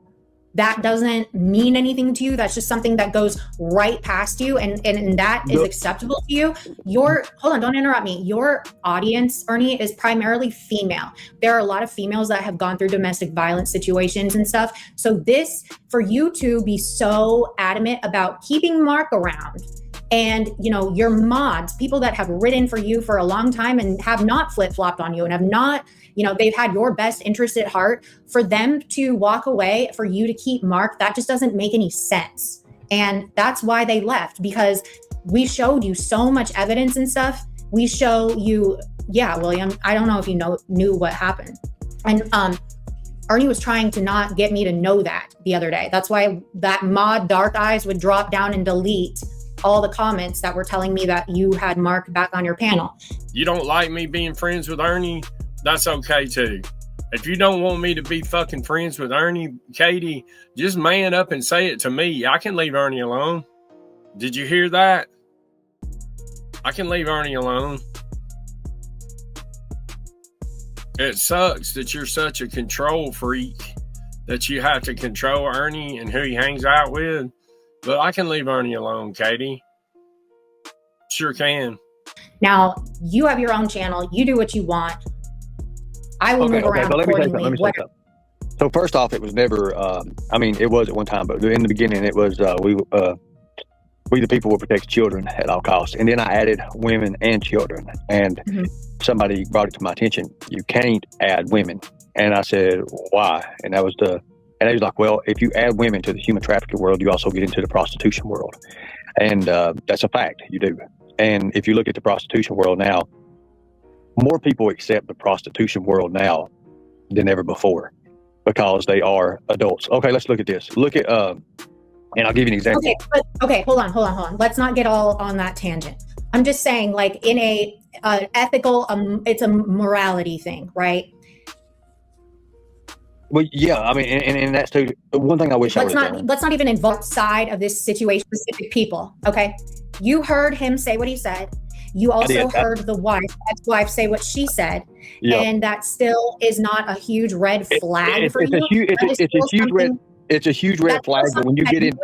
Speaker 2: that doesn't mean anything to you. That's just something that goes right past you, and that is acceptable to you. Hold on, don't interrupt me. Your audience, Ernie, is primarily female. There are a lot of females that have gone through domestic violence situations and stuff. So this, for you to be so adamant about keeping Mark around, and you know, your mods, people that have written for you for a long time and have not flip-flopped on you and have not, you know, they've had your best interest at heart, for them to walk away, for you to keep Mark, that just doesn't make any sense. And that's why they left, because we showed you so much evidence and stuff. We show you, yeah, William, I don't know if you knew what happened. And Ernie was trying to not get me to know that the other day. That's why that mod Dark Eyes would drop down and delete all the comments that were telling me that you had Mark back on your panel.
Speaker 11: You don't like me being friends with Ernie? That's okay too. If you don't want me to be fucking friends with Ernie, Katie, just man up and say it to me. I can leave Ernie alone. Did you hear that? I can leave Ernie alone. It sucks that you're such a control freak that you have to control Ernie and who he hangs out with. But I can leave Ernie alone, Katie. Sure can.
Speaker 2: Now, you have your own channel. You do what you want. I will move around accordingly.
Speaker 3: Let me say something. So first off, it was never, I mean, it was at one time, but in the beginning, it was, we the people will protect children at all costs. And then I added women and children. And somebody brought it to my attention, you can't add women. And I said, why? And that was and he was like, well, if you add women to the human trafficking world, you also get into the prostitution world. And that's a fact, you do. And if you look at the prostitution world now, more people accept the prostitution world now than ever before because they are adults. Okay, let's look at this. Look at, and I'll give you an example.
Speaker 2: Okay, hold on. Let's not get all on that tangent. I'm just saying, like, in a ethical, it's a morality thing, right?
Speaker 3: Well, yeah, I mean, and that's too, one thing I wish
Speaker 2: let's not even involve side of this situation, specific people, okay? You heard him say what he said. You also heard the ex-wife say what she said, and that still is not a huge red flag for you.
Speaker 3: It's a huge red flag, but when you get in,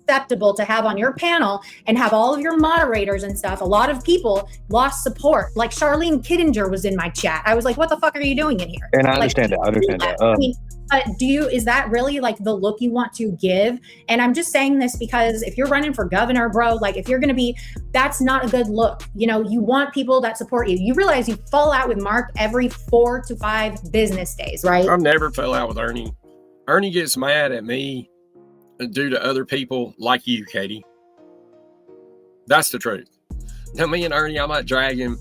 Speaker 2: acceptable to have on your panel and have all of your moderators and stuff. A lot of people lost support. Like Charlene Kittinger was in my chat. I was like, "What the fuck are you doing in here?"
Speaker 3: And I understand that. I understand that.
Speaker 2: I mean, But is that really like the look you want to give? And I'm just saying this because if you're running for governor, bro, like if you're going to be, that's not a good look. You know, you want people that support you. You realize you fall out with Mark every 4 to 5 business days, right?
Speaker 11: I've never fell out with Ernie. Ernie gets mad at me due to other people like you, Katie. That's the truth. Now, me and Ernie, I might drag him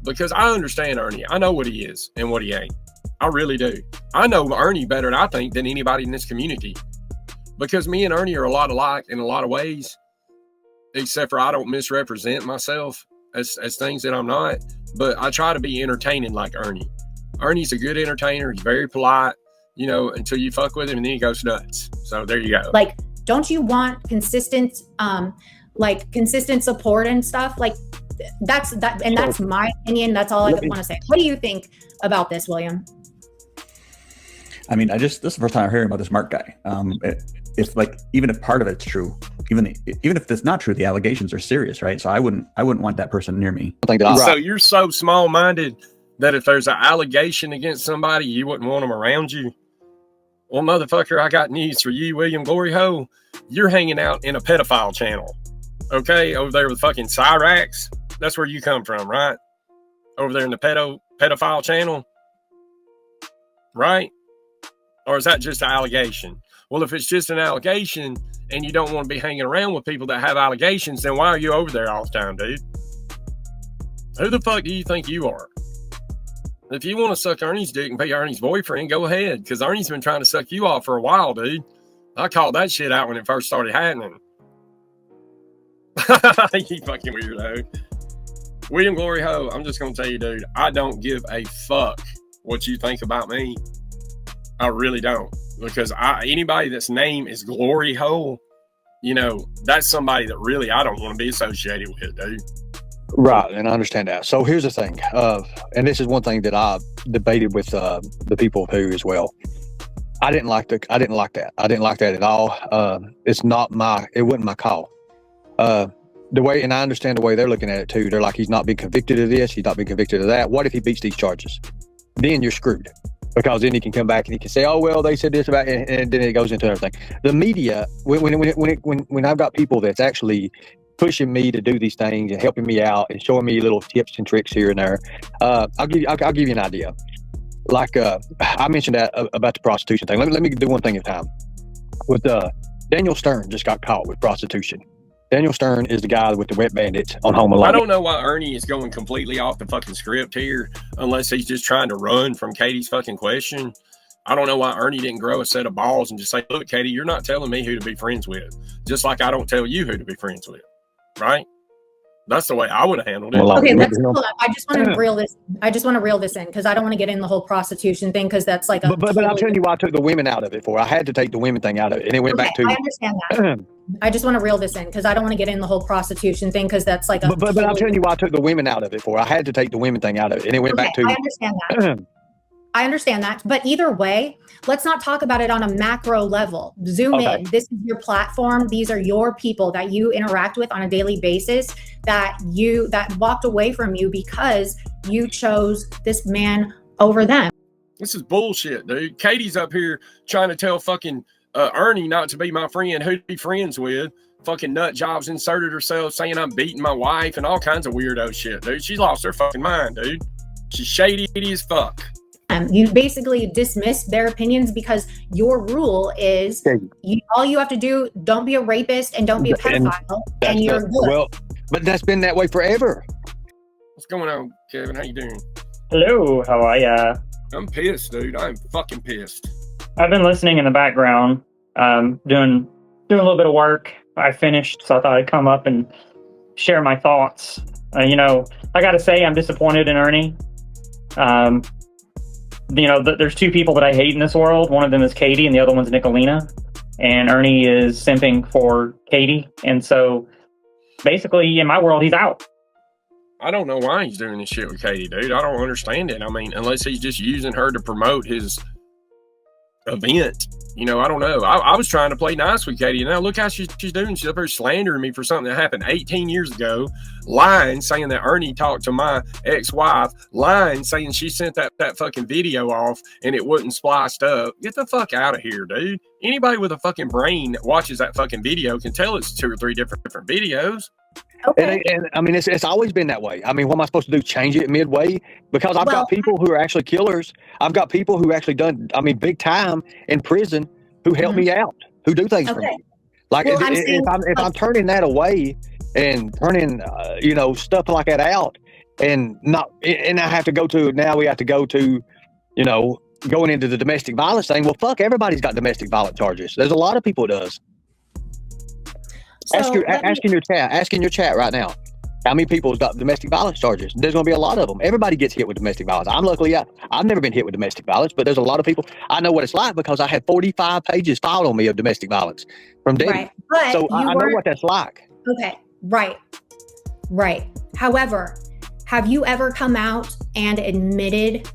Speaker 11: because I understand Ernie. I know what he is and what he ain't. I really do. I know Ernie better than I think than anybody in this community, because me and Ernie are a lot alike in a lot of ways, except for I don't misrepresent myself as things that I'm not, but I try to be entertaining like Ernie. Ernie's a good entertainer. He's very polite, you know, until you fuck with him and then he goes nuts. So there you go.
Speaker 2: Like, don't you want consistent support and stuff? Like that's my opinion. That's all I want to say. What do you think about this, William?
Speaker 17: I mean, this is the first time I'm hearing about this Mark guy. If like, even if part of it's true, even if it's not true, the allegations are serious, right? So I wouldn't want that person near me.
Speaker 11: So you're so small-minded that if there's an allegation against somebody, you wouldn't want them around you. Well, motherfucker, I got news for you, William Glory Hole. You're hanging out in a pedophile channel, okay? Over there with fucking Cyrax. That's where you come from, right? Over there in the pedophile channel, right? Or is that just an allegation? Well, if it's just an allegation and you don't want to be hanging around with people that have allegations, then why are you over there all the time, dude? Who the fuck do you think you are? If you want to suck Ernie's dick and be Ernie's boyfriend, go ahead, because Ernie's been trying to suck you off for a while, dude. I called that shit out when it first started happening. You fucking weirdo. William Glory Ho, I'm just going to tell you, dude, I don't give a fuck what you think about me. I really don't, because anybody that's name is Glory Hole, you know, that's somebody that really I don't want to be associated with, dude.
Speaker 3: Right, and I understand that. So here's the thing, and this is one thing that I debated with the people who as well. I didn't like that. I didn't like that at all. It wasn't my call. The way, and I understand the way they're looking at it too. They're like, he's not been convicted of this, he's not been convicted of that. What if he beats these charges? Then you're screwed. Because then he can come back and he can say, "Oh well, they said this about," and then it goes into everything. The media, when I've got people that's actually pushing me to do these things and helping me out and showing me little tips and tricks here and there, I'll give you an idea. Like I mentioned that about the prostitution thing. Let me do one thing at a time. With Daniel Stern just got caught with prostitution. Daniel Stern is the guy with the wet bandits on Home Alone.
Speaker 11: I don't know why Ernie is going completely off the fucking script here, unless he's just trying to run from Katie's fucking question. I don't know why Ernie didn't grow a set of balls and just say, "Look, Katie, you're not telling me who to be friends with, just like I don't tell you who to be friends with," right? That's the way I would have handled it.
Speaker 2: Okay, let's hold up. I just want to reel this in because I don't want to get in the whole prostitution thing because that's like
Speaker 3: But I'll tell you why I took the women out of it for. I had to take the women thing out of it, and it went back to.
Speaker 2: I understand that. I just want to reel this in because I don't want to get in the whole prostitution thing because that's like
Speaker 3: But I'll tell you why I took the women out of it for. I had to take the women thing out of it, and it went back to.
Speaker 2: I understand that. I understand that. But either way, let's not talk about it on a macro level. Zoom in. This is your platform. These are your people that you interact with on a daily basis that walked away from you because you chose this man over them.
Speaker 11: This is bullshit, dude. Katie's up here trying to tell fucking Ernie not to be my friend, who to be friends with. Fucking nut jobs inserted herself saying I'm beating my wife and all kinds of weirdo shit, dude. She's lost her fucking mind, dude. She's shady as fuck.
Speaker 2: You basically dismiss their opinions because your rule is all you have to do, don't be a rapist and don't be a pedophile, and you're good.
Speaker 3: Well, but that's been that way forever.
Speaker 11: What's going on, Kevin? How you doing?
Speaker 18: Hello, how are ya?
Speaker 11: I'm pissed, dude. I'm fucking pissed.
Speaker 18: I've been listening in the background, doing a little bit of work. I finished, so I thought I'd come up and share my thoughts. I gotta say I'm disappointed in Ernie. There's two people that I hate in this world. One of them is Katie and the other one's Nicolina. And Ernie is simping for Katie. And so basically in my world, he's out.
Speaker 11: I don't know why he's doing this shit with Katie, dude. I don't understand it. I mean, unless he's just using her to promote his event. You know, I don't know. I was trying to play nice with Katie, and now look how she's doing. She's up here slandering me for something that happened 18 years ago, lying, saying that Ernie talked to my ex-wife, lying, saying she sent that fucking video off and it wasn't spliced up. Get the fuck out of here, dude. Anybody with a fucking brain that watches that fucking video can tell it's 2 or 3 different videos.
Speaker 3: Okay. And I mean, it's always been that way. I mean, what am I supposed to do? Change it midway? Because I've got people who are actually killers. I've got people who actually done, I mean, big time in prison who help me out, who do things for me. Like if I'm turning that away and turning, you know, stuff like that out, and I have to go to, now we have to go to, you know, going into the domestic violence thing. Well, fuck, everybody's got domestic violence charges. There's a lot of people who does.
Speaker 2: So
Speaker 3: ask in your chat right now. How many people has got domestic violence charges? There's going to be a lot of them. Everybody gets hit with domestic violence. I've never been hit with domestic violence, but there's a lot of people. I know what it's like because I had 45 pages filed on me of domestic violence from Debbie.
Speaker 2: Right. But
Speaker 3: so I know what that's like.
Speaker 2: Okay. Right. However, have you ever come out and admitted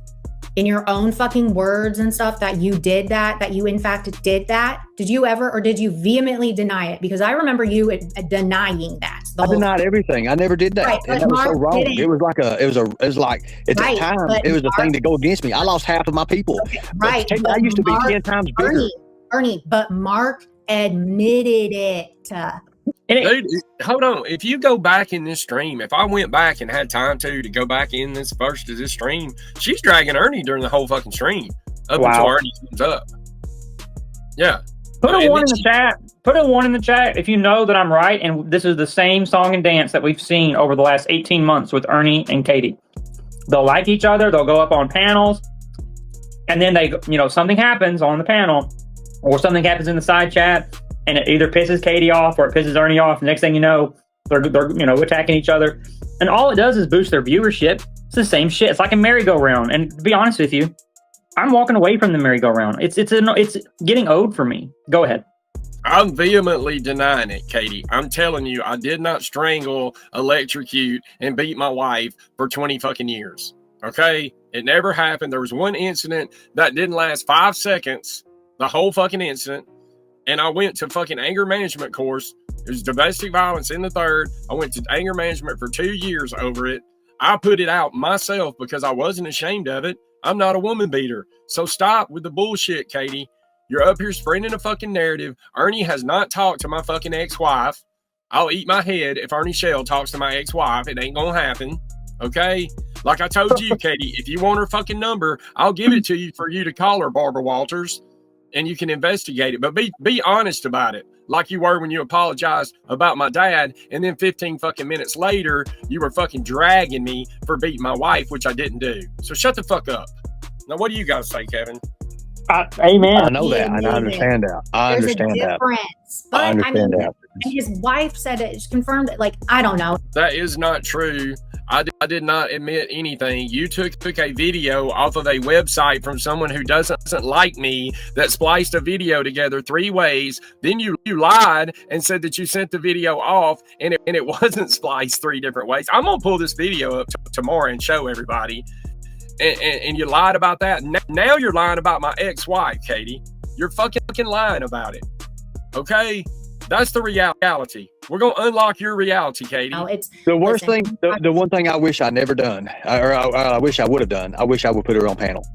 Speaker 2: in your own fucking words and stuff that you did that you in fact did that? Did you ever, or did you vehemently deny it? Because I remember you denying that.
Speaker 3: I denied everything. I never did that.
Speaker 2: Right,
Speaker 3: and that was so wrong. It was like at that time, it was a thing to go against me. I lost half of my people.
Speaker 2: Okay, right.
Speaker 3: I used to be 10 times bigger.
Speaker 2: Ernie, but Mark admitted it.
Speaker 11: Dude, hold on. If you go back in this stream, if I went back and had time to go back in this first of this stream, she's dragging Ernie during the whole fucking stream up until Ernie comes up. Yeah.
Speaker 18: Put a 1 in the chat. Put a 1 in the chat if you know that I'm right, and this is the same song and dance that we've seen over the last 18 months with Ernie and Katie. They'll like each other. They'll go up on panels, and then they, you know, something happens on the panel, or something happens in the side chat, and it either pisses Katie off or it pisses Ernie off. The next thing you know, they're you know, attacking each other, and all it does is boost their viewership. It's the same shit. It's like a merry-go-round. And to be honest with you, I'm walking away from the merry-go-round. It's getting old for me. Go ahead.
Speaker 11: I'm vehemently denying it, Katie. I'm telling you, I did not strangle, electrocute, and beat my wife for 20 fucking years. Okay? It never happened. There was one incident that didn't last 5 seconds, the whole fucking incident. And I went to fucking anger management course. It was domestic violence in the 3rd. I went to anger management for 2 years over it. I put it out myself because I wasn't ashamed of it. I'm not a woman beater. So stop with the bullshit, Katie. You're up here spreading a fucking narrative. Ernie has not talked to my fucking ex-wife. I'll eat my head if Ernie Shell talks to my ex-wife. It ain't gonna happen. Okay? Like I told you, Katie, if you want her fucking number, I'll give it to you for you to call her, Barbara Walters, and you can investigate it. But be honest about it, like you were when you apologized about my dad, and then 15 fucking minutes later, you were fucking dragging me for beating my wife, which I didn't do. So shut the fuck up. Now, what do you guys say, Kevin?
Speaker 18: Amen.
Speaker 3: I know that, and I understand that.
Speaker 2: There's a difference. But
Speaker 3: I understand that.
Speaker 2: And his wife said it. She confirmed it. Like, I don't know.
Speaker 11: That is not true. I did not admit anything. You took a video off of a website from someone who doesn't like me that spliced a video together 3 ways. Then you lied and said that you sent the video off and it wasn't spliced 3 different ways. I'm going to pull this video up tomorrow and show everybody. And you lied about that. Now you're lying about my ex-wife, Katie. You're fucking lying about it. Okay? That's the reality. We're going to unlock your reality, Katie.
Speaker 2: No, it's
Speaker 3: the worst thing, the one thing I wish I never done, or I wish I would have done, I wish I would put her on panel.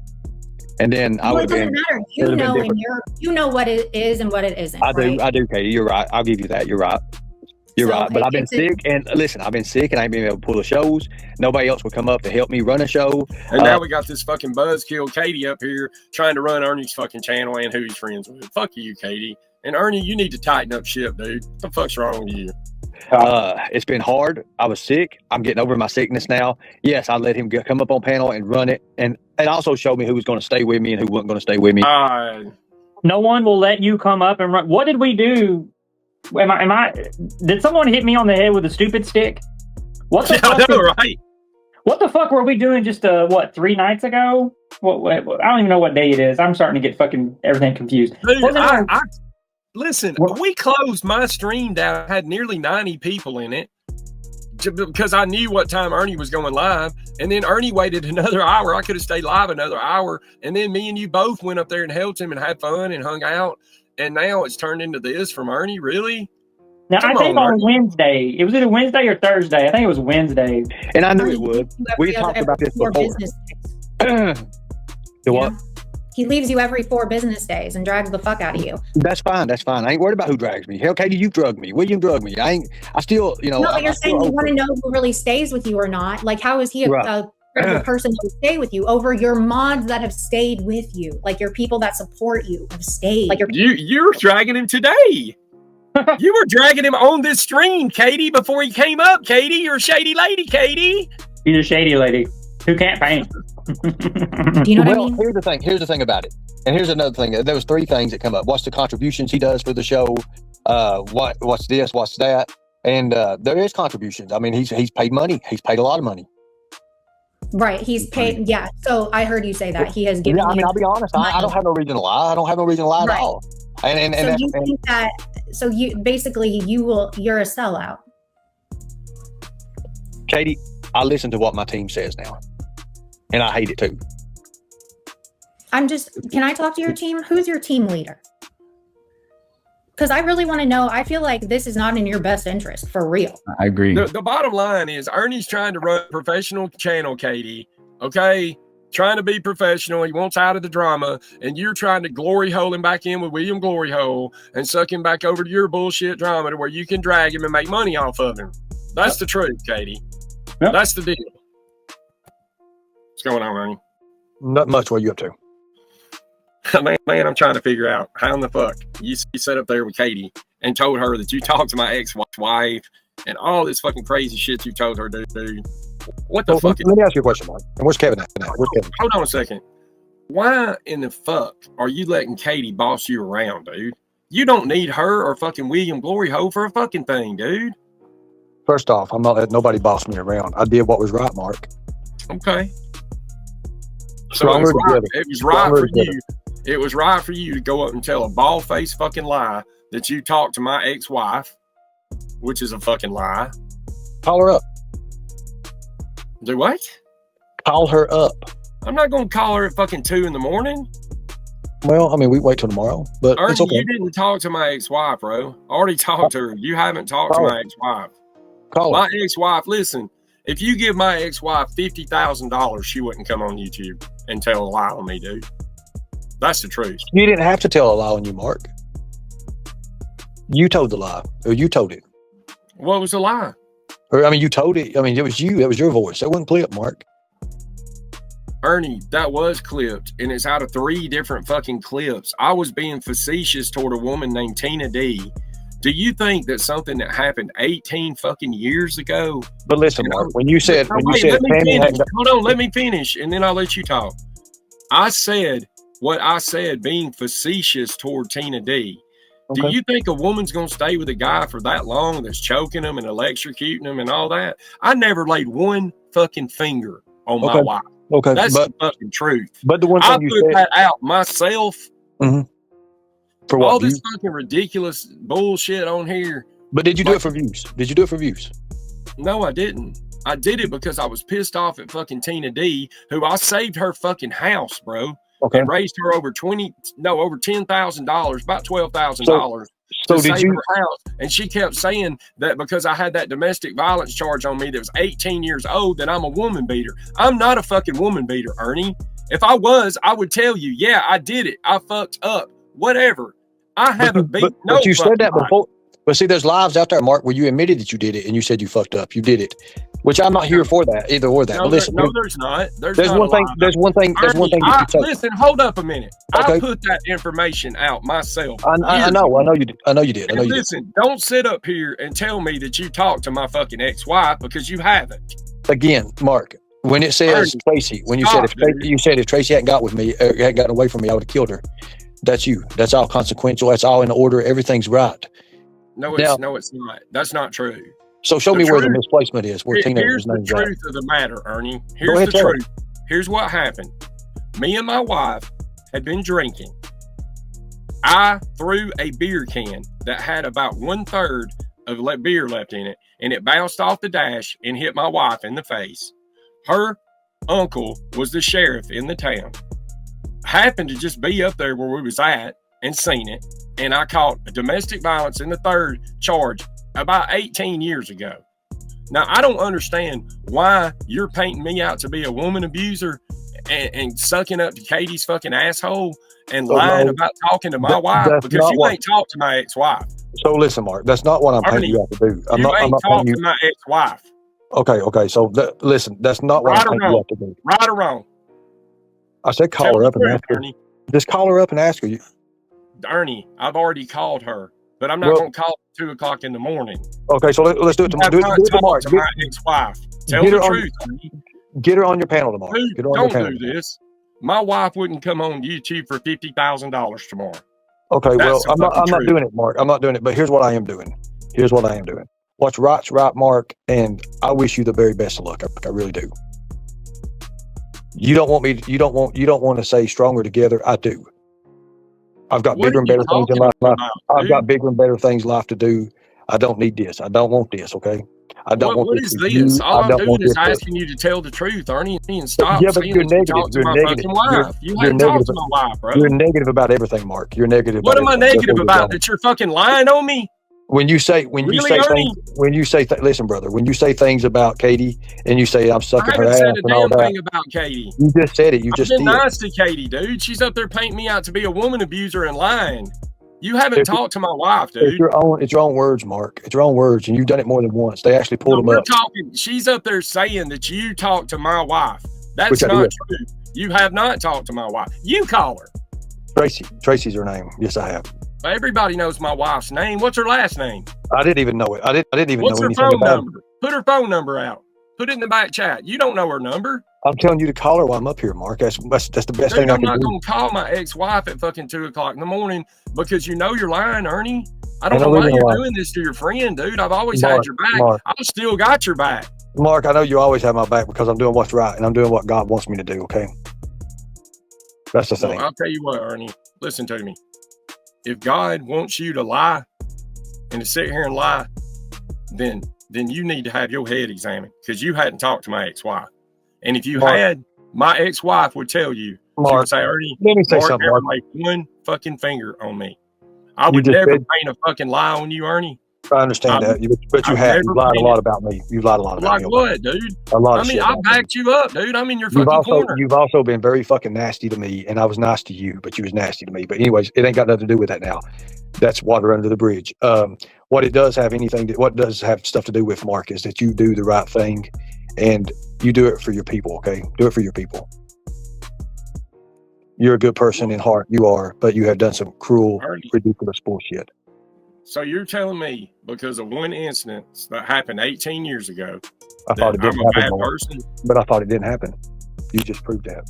Speaker 3: And then I would have been.
Speaker 2: It doesn't matter. You know what it is and what it isn't.
Speaker 3: I do, Katie. You're right. I'll give you that. You're right. You're right. But I've been sick, and listen, I've been sick, and I ain't been able to pull the shows. Nobody else would come up to help me run a show.
Speaker 11: And now we got this fucking buzzkill Katie up here trying to run Ernie's fucking channel and who he's friends with. Fuck you, Katie. And Ernie, you need to tighten up shit, dude. What the fuck's wrong with you?
Speaker 3: It's been hard. I was sick. I'm getting over my sickness now. Yes, I let him come up on panel and run it, and also showed me who was going to stay with me and who wasn't going to stay with me.
Speaker 18: No one will let you come up and run. What did we do? Did someone hit me on the head with a stupid stick? What the fuck?
Speaker 11: Right?
Speaker 18: What the fuck were we doing just 3 nights ago? I don't even know what day it is. I'm starting to get fucking everything confused.
Speaker 11: Dude, Listen, we closed my stream down. Had nearly 90 people in it. because I knew what time Ernie was going live. And then Ernie waited another hour. I could have stayed live another hour. And then me and you both went up there and helped him and had fun and hung out. And now it's turned into this from Ernie, really?
Speaker 18: Now,
Speaker 11: Come
Speaker 18: I think
Speaker 11: on,
Speaker 18: on
Speaker 11: Ernie.
Speaker 18: Wednesday, it was either Wednesday or Thursday. I think it was Wednesday.
Speaker 19: And I knew it would. We talked about this before.
Speaker 2: The
Speaker 19: what?
Speaker 2: He leaves you every 4 business days and drags the fuck out of you.
Speaker 19: That's fine. That's fine. I ain't worried about who drags me. Hell, Katie, you drug me. William drug me. I still,
Speaker 2: No, but you're saying you want to know who really stays with you or not. Like, how is he a credible person to stay with you over your mods that have stayed with you? Like, your people that support you have stayed. Like,
Speaker 11: You're dragging him today. You were dragging him on this stream, Katie, before he came up. Katie, you're a shady lady, Katie.
Speaker 18: She's a shady lady who can't paint.
Speaker 2: You know what I mean?
Speaker 19: Here's the thing. Here's the thing about it. And here's another thing. There was 3 things that come up. What's the contributions he does for the show? What's this? What's that? And there is contributions. I mean, he's paid money. He's paid a lot of money.
Speaker 2: Right. He's paid. Yeah. So I heard you say that he has given.
Speaker 19: Yeah, I mean, I'll be honest. I don't have no reason to lie. I don't have no reason to lie at all. And
Speaker 2: so you think that? So you basically you're a sellout.
Speaker 19: Katie, I listen to what my team says now, and I hate it too.
Speaker 2: Can I talk to your team? Who's your team leader? Because I really want to know. I feel like this is not in your best interest, for real.
Speaker 17: I agree.
Speaker 11: The bottom line is Ernie's trying to run a professional channel, Katie. Okay? Trying to be professional. He wants out of the drama. And you're trying to glory hole him back in with William Glory Hole and suck him back over to your bullshit drama to where you can drag him and make money off of him. That's the truth, Katie. Yep. That's the deal. What's going on, Ernie?
Speaker 19: Not much. What are you up to?
Speaker 11: Man, I'm trying to figure out how in the fuck you sat up there with Katie and told her that you talked to my ex-wife and all this fucking crazy shit you told her, dude. What the fuck?
Speaker 19: Let me ask you a question, Mark. And where's Kevin at now? Where's Kevin?
Speaker 11: Hold on a second. Why in the fuck are you letting Katie boss you around, dude? You don't need her or fucking William Glory Hole for a fucking thing, dude.
Speaker 19: First off, I'm not letting nobody boss me around. I did what was right, Mark.
Speaker 11: Okay. So it was right for you. It was right for you to go up and tell a bald-faced fucking lie that you talked to my ex-wife, which is a fucking lie.
Speaker 19: Call her up.
Speaker 11: Do what?
Speaker 19: Call her up.
Speaker 11: I'm not going to call her at fucking 2 a.m.
Speaker 19: Well, I mean, we wait till tomorrow, but
Speaker 11: Ernie,
Speaker 19: it's okay.
Speaker 11: You didn't talk to my ex-wife, bro. I already talked to her. You haven't talked to my ex-wife.
Speaker 19: Call
Speaker 11: my ex-wife, listen, if you give my ex-wife $50,000, she wouldn't come on YouTube and tell a lie on me, dude. That's the truth.
Speaker 19: You didn't have to tell a lie on you, Mark. You told the lie, or you told it.
Speaker 11: What was the lie?
Speaker 19: Or, I mean, you told it. I mean, it was you. That was your voice. That wasn't clipped, Mark.
Speaker 11: Ernie, that was clipped, and it's out of 3 different fucking clips. I was being facetious toward a woman named Tina D. Do you think that something that happened 18 fucking years ago?
Speaker 19: But listen, Mark, when you said,
Speaker 11: hold on, let me finish, and then I'll let you talk. I said what I said, being facetious toward Tina D. Okay. Do you think a woman's going to stay with a guy for that long that's choking them and electrocuting them and all that? I never laid one fucking finger on my wife.
Speaker 19: Okay,
Speaker 11: that's the fucking truth.
Speaker 19: But the one thing you
Speaker 11: put that out myself.
Speaker 19: Mm-hmm. For what?
Speaker 11: All this fucking ridiculous bullshit on here.
Speaker 19: But did you do it for views? Did you do it for views?
Speaker 11: No, I didn't. I did it because I was pissed off at fucking Tina D, who I saved her fucking house, bro. Okay. And raised her over $10,000, about $12,000. So did you? Her house. And she kept saying that because I had that domestic violence charge on me that was 18 years old, that I'm a woman beater. I'm not a fucking woman beater, Ernie. If I was, I would tell you, yeah, I did it. I fucked up. Whatever. I haven't beat no.
Speaker 19: But you said that before. But see, there's lives out there, Mark, where you admitted that you did it and you said you fucked up. You did it. Which I'm not here for that, either or that.
Speaker 11: No,
Speaker 19: but listen,
Speaker 11: there's not.
Speaker 19: There's one thing. There's one thing.
Speaker 11: Listen, hold up a minute. Okay. I put that information out myself.
Speaker 19: I know. I know you did. I know you did.
Speaker 11: Listen, don't sit up here and tell me that you talked to my fucking ex-wife, because you haven't.
Speaker 19: Again, Mark, when it says Tracy, when you said if Tracy hadn't got with me, hadn't gotten away from me, I would have killed her. That's you. That's all consequential. That's all in order. Everything's right.
Speaker 11: No, it's not. That's not true.
Speaker 19: So show me where the misplacement is. Where
Speaker 11: here's the truth of the matter, Ernie. Here's the truth. Here's what happened. Me and my wife had been drinking. I threw a beer can that had about 1/3 of beer left in it and it bounced off the dash and hit my wife in the face. Her uncle was the sheriff in the town. Happened to just be up there where we was at and seen it, and I caught domestic violence in the 3rd charge about 18 years ago. Now, I don't understand why you're painting me out to be a woman abuser and sucking up to Katie's fucking asshole and lying about talking to my wife, because you ain't talked to my ex-wife.
Speaker 19: So listen, Mark, that's not what I'm painting you out to do. I'm not
Speaker 11: talking to my ex-wife.
Speaker 19: Okay. So listen, that's not what I'm painting you out to do.
Speaker 11: Right or wrong?
Speaker 19: I said call her up and ask her. Just call her up and ask her.
Speaker 11: Ernie, I've already called her, but I'm not going to call at 2 o'clock in the morning.
Speaker 19: Okay, so let's do it tomorrow. Do it tomorrow.
Speaker 11: To my ex-wife. Tell the truth, Ernie.
Speaker 19: Get her on your panel tomorrow.
Speaker 11: Dude, don't do this. My wife wouldn't come on YouTube for $50,000 tomorrow.
Speaker 19: Okay, well, I'm not doing it, Mark. I'm not doing it, but here's what I am doing. What's right's right, Mark, and I wish you the very best of luck. I really do. You don't want to say stronger together. I do. I've got bigger and better things in life. I've got bigger and better things in life to do. I don't need this. I don't want this, okay? I don't want this.
Speaker 11: What is this? All I'm doing is asking you to tell the truth, Ernie, and stop saying
Speaker 19: you're negative.
Speaker 11: You're negative. You haven't talked to my wife, bro.
Speaker 19: You're negative about everything, Mark. You're negative.
Speaker 11: What am I negative about? That you're fucking lying on me?
Speaker 19: Listen, brother, when you say things about Katie and you say I'm sucking her ass and all that. I haven't said a damn thing about Katie. You just said it.
Speaker 11: I've been nice to Katie, dude. She's up there painting me out to be a woman abuser and lying. You haven't talked to my wife, dude.
Speaker 19: It's your own words, Mark. It's your own words, and you've done it more than once. They actually pulled them up.
Speaker 11: She's up there saying that you talked to my wife. That's not true. You have not talked to my wife. You call her.
Speaker 19: Tracy's her name. Yes, I have.
Speaker 11: Everybody knows my wife's name. What's her last name?
Speaker 19: I didn't even know it. I didn't even know anything
Speaker 11: phone
Speaker 19: about
Speaker 11: number? Put her phone number out. Put it in the back chat. You don't know her number.
Speaker 19: I'm telling you to call her while I'm up here, Mark. That's the best thing I can do.
Speaker 11: I'm not going to call my ex-wife at fucking 2 o'clock in the morning because you know you're lying, Ernie. I don't know why you're doing this to your friend, dude. I've always had your back.
Speaker 19: Mark.
Speaker 11: I've still got your back.
Speaker 19: Mark, I know you always have my back because I'm doing what's right and I'm doing what God wants me to do, okay? That's the thing.
Speaker 11: I'll tell you what, Ernie. Listen to me. If God wants you to lie and to sit here and lie, then you need to have your head examined because you hadn't talked to my ex-wife. And if you had, my ex-wife would tell you,
Speaker 19: Mark,
Speaker 11: she would say, Ernie,
Speaker 19: let me say something,
Speaker 11: never
Speaker 19: Mark.
Speaker 11: make one fucking finger on me. I would never paint a fucking lie on you, Ernie.
Speaker 19: I understand that, but you have. You've lied a lot about me. You've lied a lot about me.
Speaker 11: Like what, dude?
Speaker 19: A lot of
Speaker 11: shit.
Speaker 19: shit.
Speaker 11: I backed you up, dude. I'm in your fucking corner.
Speaker 19: You've also been very fucking nasty to me, and I was nice to you, but you was nasty to me. But anyways, it ain't got nothing to do with that now. That's water under the bridge. What does have stuff to do with, Mark, is that you do the right thing, and you do it for your people. Okay, do it for your people. You're a good person in heart, you are, but you have done some cruel, ridiculous bullshit.
Speaker 11: So you're telling me because of one incident that happened 18 years ago,
Speaker 19: I thought it didn't
Speaker 11: I'm a
Speaker 19: happen,
Speaker 11: bad person?
Speaker 19: But I thought it didn't happen. You just proved that.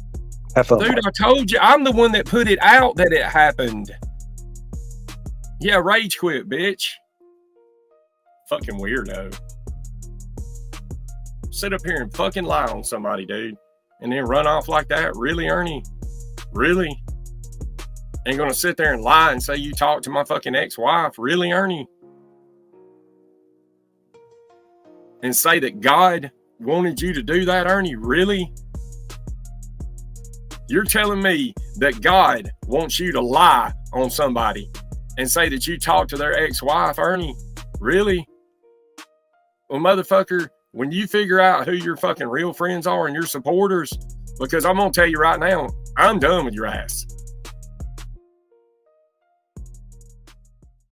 Speaker 19: Have fun,
Speaker 11: dude.
Speaker 19: Mark.
Speaker 11: I told you, I'm the one that put it out that it happened. Yeah, rage quit, bitch. Fucking weirdo. Sit up here and fucking lie on somebody, dude, and then run off like that. Really, Ernie? Really? Ain't gonna sit there and lie and say you talked to my fucking ex-wife. Really, Ernie? And say that God wanted you to do that, Ernie? Really? You're telling me that God wants you to lie on somebody and say that you talked to their ex-wife, Ernie? Really? Well, motherfucker, when you figure out who your fucking real friends are and your supporters, because I'm gonna tell you right now, I'm done with your ass.